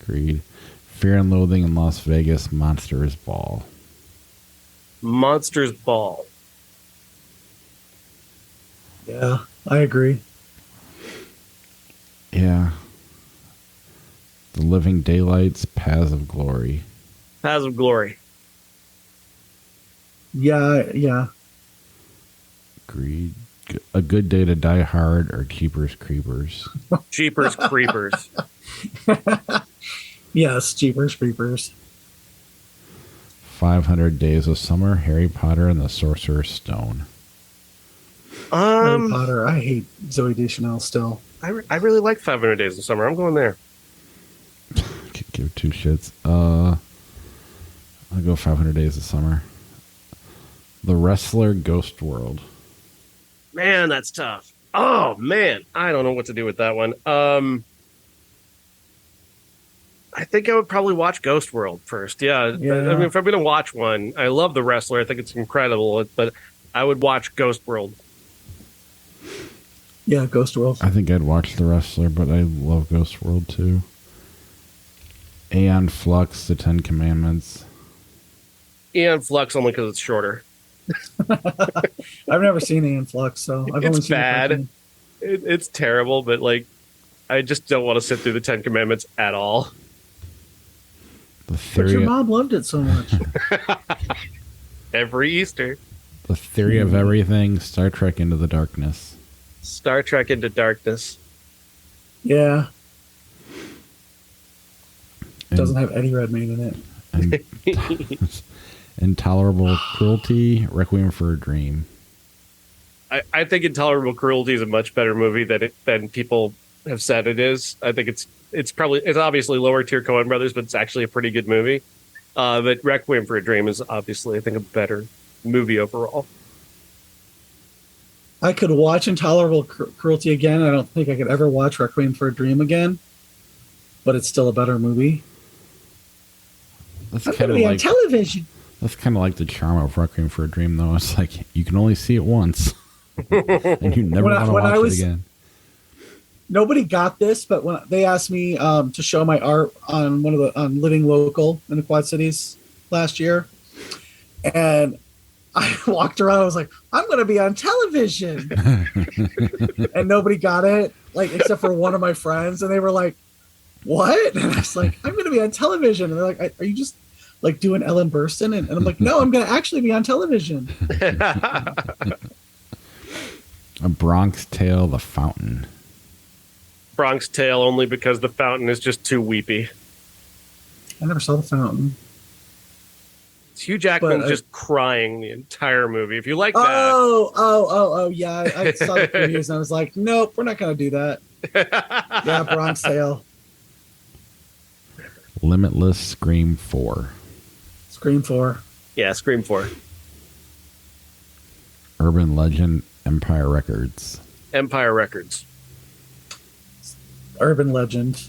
Agreed. Fear and Loathing in Las Vegas, Monsters Ball. Monsters Ball. Yeah, I agree. Yeah. The Living Daylights, Paths of Glory. Paths of Glory. Yeah. Agreed. A Good Day to Die Hard or Jeepers Creepers. Jeepers Creepers. Yes, Jeepers Creepers. 500 Days of Summer, Harry Potter and the Sorcerer's Stone. Harry Potter. I hate Zooey Deschanel still. I really like 500 Days of Summer. I'm going there. Could give two shits. I'll go 500 Days of Summer. The Wrestler, Ghost World. Man, that's tough. Oh, man. I don't know what to do with that one. I think I would probably watch Ghost World first. Yeah. I mean, if I'm going to watch one, I love The Wrestler. I think it's incredible, but I would watch Ghost World. Yeah, Ghost World. I think I'd watch The Wrestler, but I love Ghost World too. Aeon Flux, The Ten Commandments. Aeon Flux only because it's shorter. I've never seen Aeon Flux, so I've only seen bad. It's terrible, but like, I just don't want to sit through the Ten Commandments at all. But your mom loved it so much. Every Easter. The Theory of Everything, Star Trek Into the Darkness. Star Trek Into Darkness. Yeah. Doesn't have Eddie Redmayne in it. Intolerable Cruelty, Requiem for a Dream. I think Intolerable Cruelty is a much better movie than people have said it is. I think it's obviously lower tier Coen Brothers, but it's actually a pretty good movie. But Requiem for a Dream is obviously, I think, a better movie overall. I could watch Intolerable Cruelty again. I don't think I could ever watch Requiem for a Dream again, but it's still a better movie. That's I'm going to be on television. That's kind of like the charm of Requiem for a Dream, though. It's like you can only see it once, and you never want to watch it again. Nobody got this, but when they asked me to show my art on on Living Local in the Quad Cities last year, and I walked around, I was like, I'm going to be on television. And nobody got it, like, except for one of my friends. And they were like, what? And I was like, I'm going to be on television. And they're like, are you just like doing Ellen Burstyn? And I'm like, no, I'm going to actually be on television. A Bronx Tale, The Fountain. Bronx Tale only because The Fountain is just too weepy. I never saw The Fountain. Hugh Jackman just crying the entire movie. If you like that. Oh, yeah. I saw the previews and I was like, nope, we're not going to do that. Yeah, Bronx Tale. Limitless, Scream 4. Scream 4. Yeah, Scream 4. Urban Legend, Empire Records. Empire Records. Urban Legend.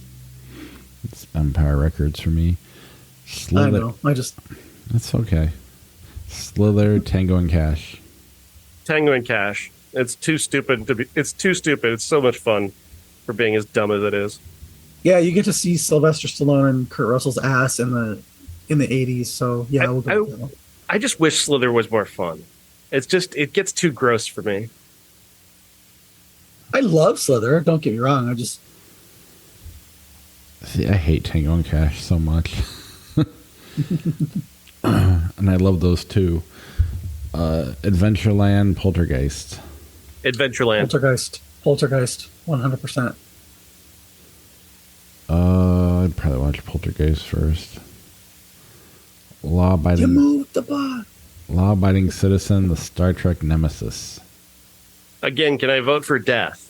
It's Empire Records for me. Slither. I know. That's okay. Slither, Tango and Cash. Tango and Cash. It's too stupid to be. It's too stupid. It's so much fun for being as dumb as it is. Yeah, you get to see Sylvester Stallone and Kurt Russell's ass in in the 80s. So yeah, we'll go with that one. I just wish Slither was more fun. It's just, it gets too gross for me. I love Slither. Don't get me wrong. See, I hate Tango and Cash so much. And I love those two. Adventureland, Poltergeist. Adventureland. Poltergeist, 100%. I'd probably watch Poltergeist first. You Law-abiding moved the bot. Law-abiding Citizen, the Star Trek Nemesis. Again, can I vote for Death?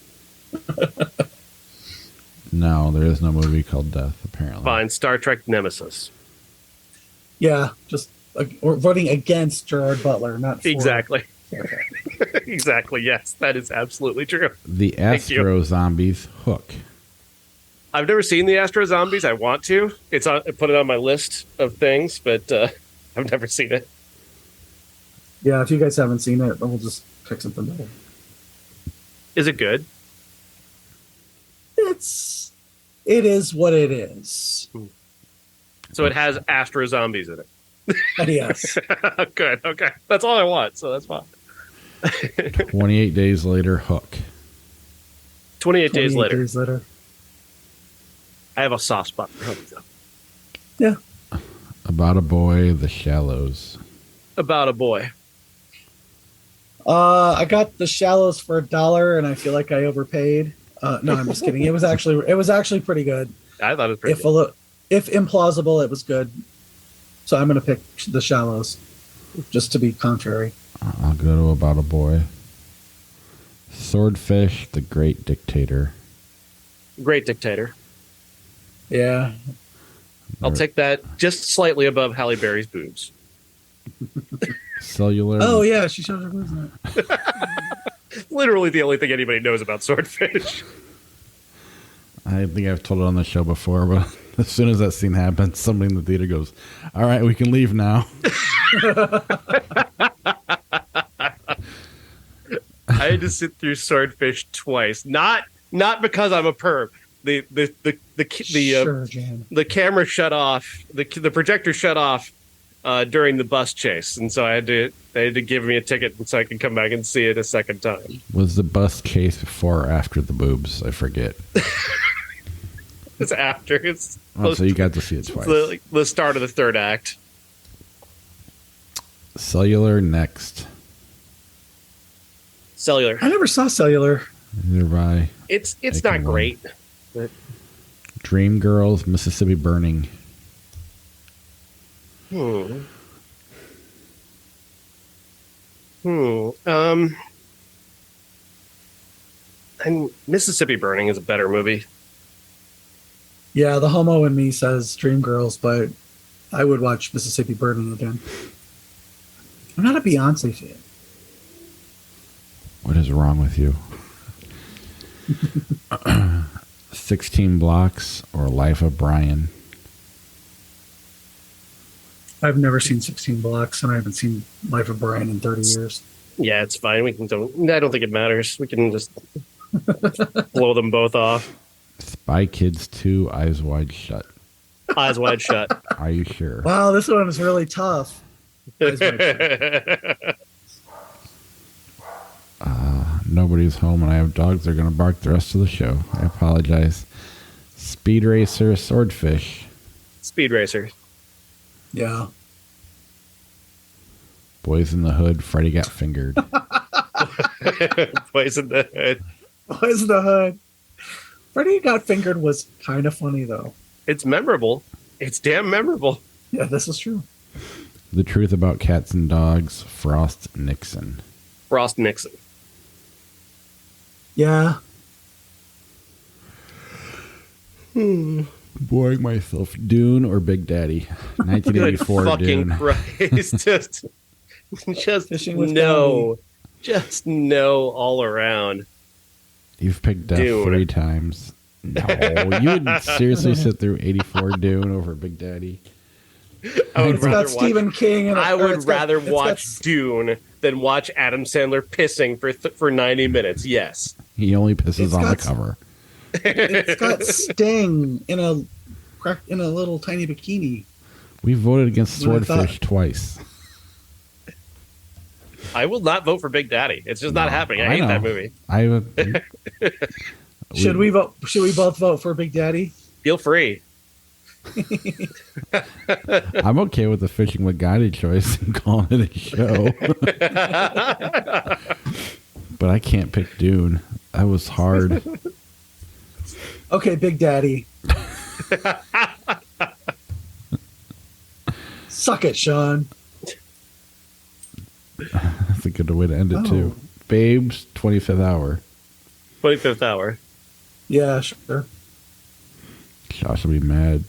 No, there is no movie called Death, apparently. Fine, Star Trek Nemesis. Yeah, just we're voting against Gerard Butler, not for. Exactly. Exactly, yes. That is absolutely true. The Astro Zombies, Hook. I've never seen the Astro Zombies. I want to. I put it on my list of things, but I've never seen it. Yeah, if you guys haven't seen it, then we'll just pick something better. Is it good? It is what it is. So it has Astro Zombies in it. Yes. Good. Okay. That's all I want, so that's fine. 28 Days Later, Hook. 28 Days Later. Days Later. I have a soft spot for Hook, though. Yeah. About a Boy, The Shallows. About a Boy. I got The Shallows for $1, and I feel like I overpaid. No, I'm just kidding. It was actually pretty good. I thought it was pretty good. If implausible, it was good. So I'm going to pick The Shallows, just to be contrary. I'll go to About a Boy. Swordfish, The Great Dictator. Great Dictator. Yeah. I'll take that just slightly above Halle Berry's boobs. Cellular. Oh, yeah, she shows her boobs in it. Literally the only thing anybody knows about Swordfish. I think I've told it on the show before, but as soon as that scene happens, somebody in the theater goes, "All right, we can leave now." I had to sit through Swordfish twice. Not because I'm a perv. Sure, Jan. The camera shut off. The projector shut off during the bus chase, and so they had to give me a ticket so I could come back and see it a second time. Was the bus chase before or after the boobs? I forget. It's after. It's so you got to see it twice. The start of the third act. Cellular next. Cellular. I never saw Cellular. Nearby. It's not great. But Dream Girls, Mississippi Burning. And Mississippi Burning is a better movie. Yeah, the homo in me says Dreamgirls, but I would watch Mississippi Burning again. I'm not a Beyonce fan. What is wrong with you? 16 Blocks or Life of Brian? I've never seen 16 Blocks, and I haven't seen Life of Brian in 30 years. Yeah, it's fine. I don't think it matters. We can just blow them both off. Spy Kids 2, Eyes Wide Shut. Eyes Wide Shut. Are you sure? Wow, this one is really tough. Eyes Wide Shut. Nobody's home and I have dogs. They're going to bark the rest of the show. I apologize. Speed Racer, Swordfish. Speed Racer. Yeah. Boys in the Hood, Freddy Got Fingered. Boys in the Hood. Boys in the Hood. Freddy Got Fingered was kind of funny, though. It's memorable. It's damn memorable. Yeah, this is true. The Truth About Cats and Dogs, Frost Nixon. Frost Nixon. Yeah. Boring myself. Dune or Big Daddy? 1984 fucking Dune. Christ. just no. Just no all around. You've picked Death Dune. 3 times. No, you would seriously sit through 84 Dune over Big Daddy? I would It's got Stephen King. And I would rather watch Dune than watch Adam Sandler pissing for 90 minutes. Yes. He only pisses on the cover. It's got Sting in a little tiny bikini. We voted against When I Swordfish twice. I will not vote for Big Daddy. It's just not happening. I hate know. that movie. Should we vote? Should we both vote for Big Daddy? Feel free. I'm okay with the Fishing with Guided choice and calling it a show. But I can't pick Dune. That was hard. Okay, Big Daddy. Suck it, Sean. That's a good way to end it, too. Babes, 25th Hour. 25th Hour. Yeah, sure. Josh will be mad.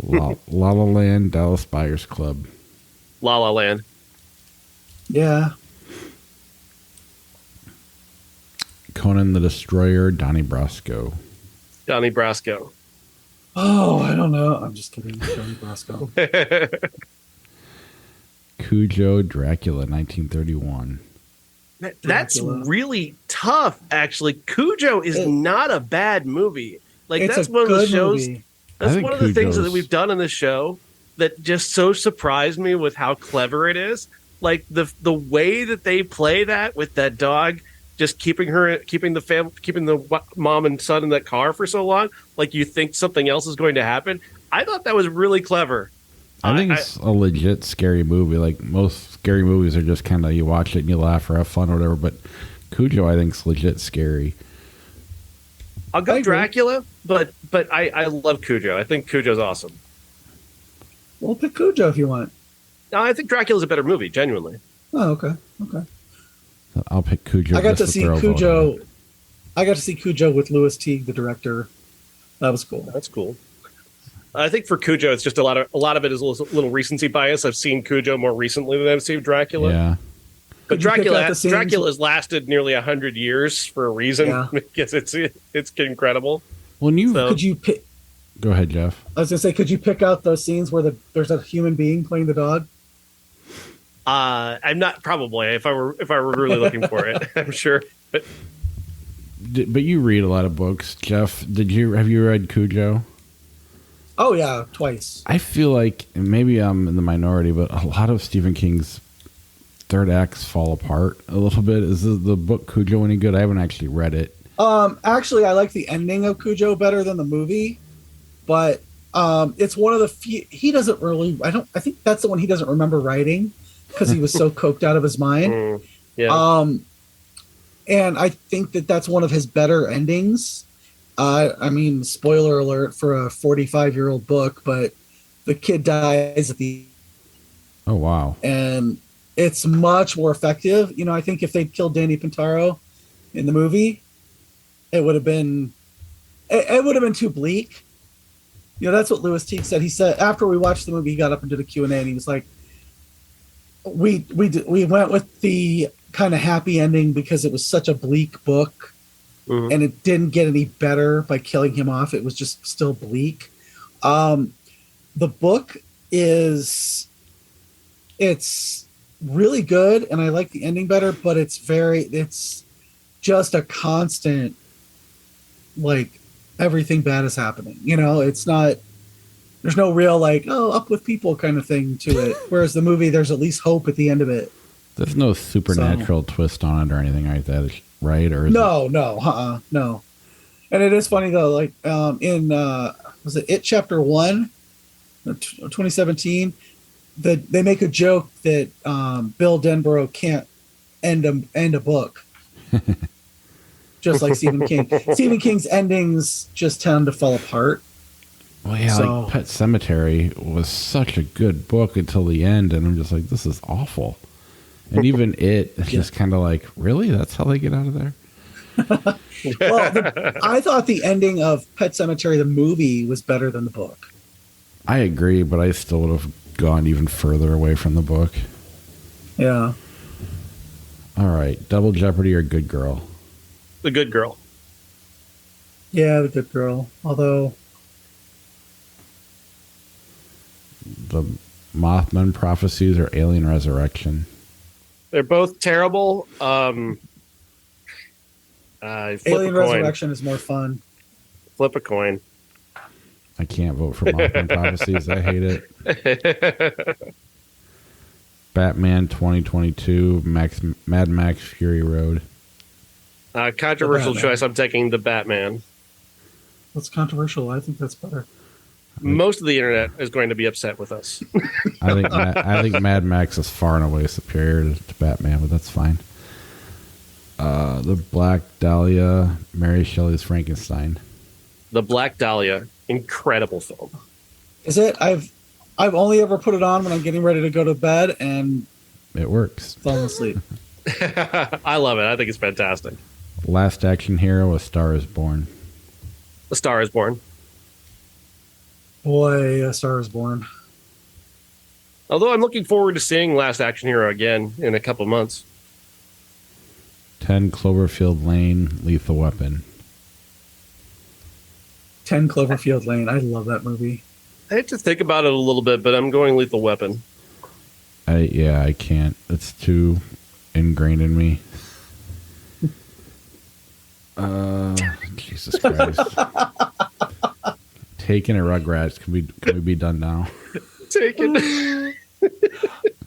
La La Land, Dallas Buyers Club. La La Land. Yeah. Conan the Destroyer, Donnie Brasco. Donnie Brasco. Oh, I don't know. I'm just kidding. Johnny Brasco. Cujo, Dracula, 1931. That's Dracula. really tough, actually. Cujo is not a bad movie. Like, It's that's a one of the good shows. movie. That's think one of the things Cujo's- that we've done on the show that just so surprised me with how clever it is. Like the way that they play that with that dog, just keeping the mom and son in that car for so long. Like, you think something else is going to happen. I thought that was really clever. I think it's a legit scary movie. Like, most scary movies are just kind of, you watch it and you laugh or have fun or whatever. But Cujo, I think, is legit scary. I'll I go agree. Dracula, but I love Cujo. I think Cujo's awesome. We'll pick Cujo if you want. No, I think Dracula's a better movie, genuinely. Oh, okay. Okay. I'll pick Cujo. I got to just see throw a vote on Cujo. it. I got to see Cujo with Louis Teague, the director. That was cool. That's cool. I think for Cujo, it's just a lot of it is a little recency bias. I've seen Cujo more recently than I've seen Dracula. Yeah. But Could you pick out Dracula, the scenes- Dracula's lasted nearly 100 years for a reason Yeah. because it's incredible. When you So- Could you pick? go ahead, Jeff. I was gonna say, could you pick out those scenes where there's a human being playing the dog? I'm not probably if I were really looking for it. I'm sure. But But you read a lot of books, Jeff. Have you read Cujo? Oh yeah, twice. I feel like, and maybe I'm in the minority, but a lot of Stephen King's third acts fall apart a little bit. Is the book Cujo any good? I haven't actually read it. Actually, I like the ending of Cujo better than the movie, but it's one of the few he doesn't really. I think that's the one he doesn't remember writing because he was so coked out of his mind. yeah, And I think that's one of his better endings. I mean, spoiler alert for a 45-year-old book, but the kid dies at the Oh, wow. and it's much more effective. You know, I think if they'd killed Danny Pintaro in the movie, it would have been too bleak. You know, that's what Louis Teague said. He said after we watched the movie, he got up and did a Q&A, and he was like, we went with the kind of happy ending because it was such a bleak book. Mhm. And it didn't get any better by killing him off. It was just still bleak. The book it's really good, and I like the ending better, but it's just a constant, like, everything bad is happening. You know, there's no real, like, oh, up with people kind of thing to it. Whereas the movie, there's at least hope at the end of it. There's no supernatural twist on it or anything like that, right? Or is No. And it is funny though, like in was it Chapter 1, 2017, that they make a joke that Bill Denborough can't end a book, just like Stephen King. Stephen King's endings just tend to fall apart. Well, yeah, So- like Pet Cemetery was such a good book until the end, and I'm just like, this is awful. And even it's just kind of like, really? That's how they get out of there? Well, I thought the ending of Pet Cemetery, the movie, was better than the book. I agree, but I still would have gone even further away from the book. Yeah. All right, Double Jeopardy or Good Girl? The Good Girl. Yeah, the good girl. Although, The Mothman Prophecies or Alien Resurrection? They're both terrible. Flip Alien a coin. Resurrection is more fun. Flip a coin. I can't vote for Mothman Prophecies. I hate it. Batman 2022, Mad Max Fury Road. Controversial choice. I'm taking the Batman. What's controversial? I think that's better. Most of the internet is going to be upset with us. I think Mad Max is far and away superior to Batman, but that's fine. The Black Dahlia, Mary Shelley's Frankenstein. The Black Dahlia, incredible film. Is it? I've only ever put it on when I'm getting ready to go to bed, and it works. Falling asleep. I love it. I think it's fantastic. Last Action Hero, A Star Is Born. A Star Is Born. Boy, A Star Is Born. Although I'm looking forward to seeing Last Action Hero again in a couple months. 10 Cloverfield Lane, Lethal Weapon. 10 Cloverfield Lane. I love that movie. I hate to think about it a little bit, but I'm going Lethal Weapon. I can't. It's too ingrained in me. Jesus Christ. Taken or Rugrats. Can we be done now? Taken.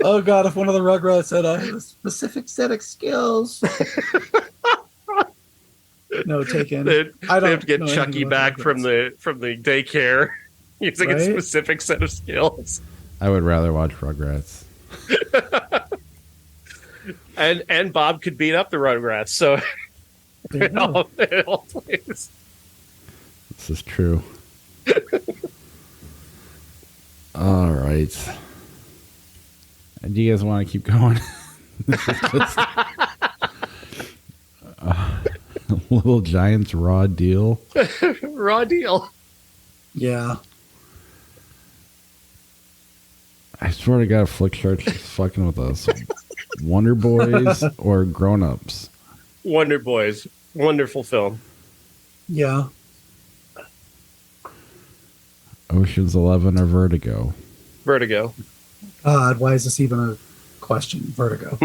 Oh God! If one of the Rugrats had a specific set of skills. No, Taken. They have to get Chucky back from the daycare using a specific set of skills. I would rather watch Rugrats. and Bob could beat up the Rugrats, so it all plays. This is true. All right. Do you guys want to keep going? This is just Little Giants Raw Deal. Raw Deal. Yeah. I swear to God, Flick Shark's just fucking with us. Wonder Boys or Grown Ups? Wonder Boys. Wonderful film. Yeah. Ocean's 11 or Vertigo? Vertigo. God, why is this even a question? Vertigo.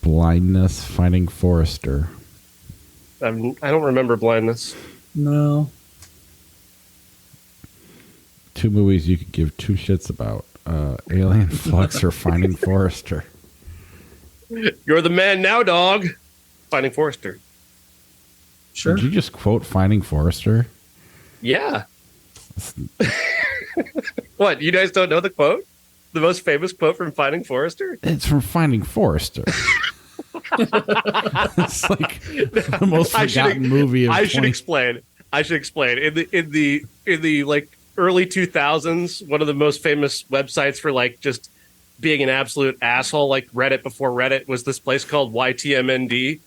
Blindness, Finding Forrester. I don't remember Blindness. No. 2 movies you could give 2 shits about. Alien Flux or Finding Forrester. You're the man now, dog. Finding Forrester. Sure. Did you just quote Finding Forrester? Yeah. What, you guys don't know the quote? The most famous quote from Finding Forrester? It's from Finding Forrester. It's like the most forgotten movie of I should explain. In the like early 2000s, one of the most famous websites for like just being an absolute asshole, like Reddit before Reddit, was this place called YTMND,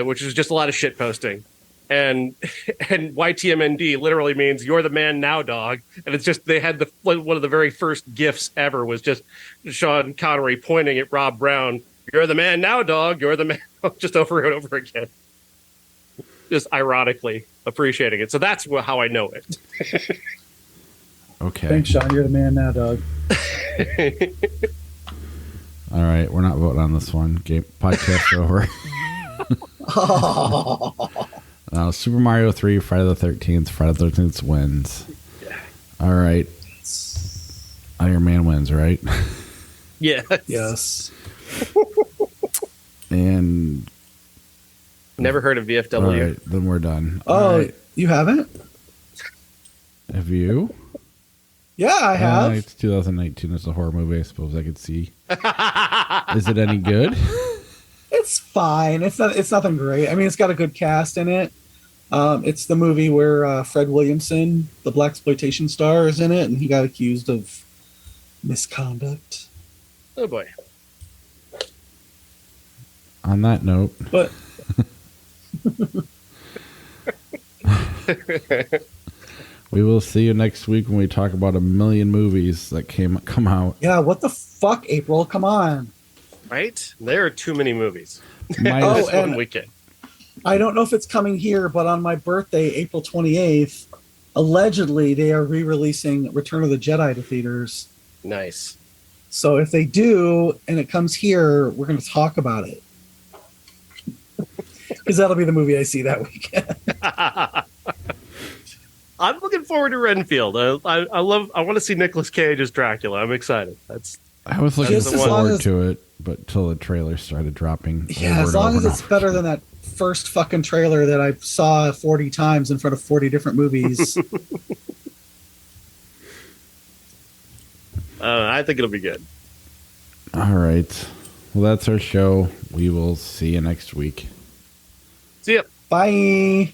which is just a lot of shit posting. And YTMND literally means "you're the man now, dog." And it's just, they had one of the very first GIFs ever was just Sean Connery pointing at Rob Brown. "You're the man now, dog. You're the man," just over and over again. Just ironically appreciating it. So that's how I know it. Okay. Thanks, Sean. You're the man now, dog. All right, we're not voting on this one. Podcast over. Super Mario 3, Friday the 13th. Friday the 13th wins. Yeah. All right. Iron Man wins, right? Yes. Yes. And never heard of VFW. All right, then we're done. Oh, right. You haven't? Have you? Yeah, I have. It's 2019. It's a horror movie. I suppose I could see. Is it any good? It's fine. It's nothing great. I mean, it's got a good cast in it. It's the movie where Fred Williamson, the blaxploitation star, is in it, and he got accused of misconduct. Oh boy. On that note, but we will see you next week when we talk about 1 million movies that come out. Yeah, what the fuck, April? Come on. Right? There are too many movies. Minus one weekend. I don't know if it's coming here, but on my birthday, April 28th, allegedly they are re-releasing Return of the Jedi to theaters. Nice. So if they do, and it comes here, we're going to talk about it. Because that'll be the movie I see that weekend. I'm looking forward to Renfield. I want to see Nicolas Cage as Dracula. I'm excited. I was looking Just as long forward as- to it, but till the trailer started dropping. Yeah, as long as it's better than that first fucking trailer that I saw 40 times in front of 40 different movies. I think it'll be good. All right. Well, that's our show. We will see you next week. See ya. Bye.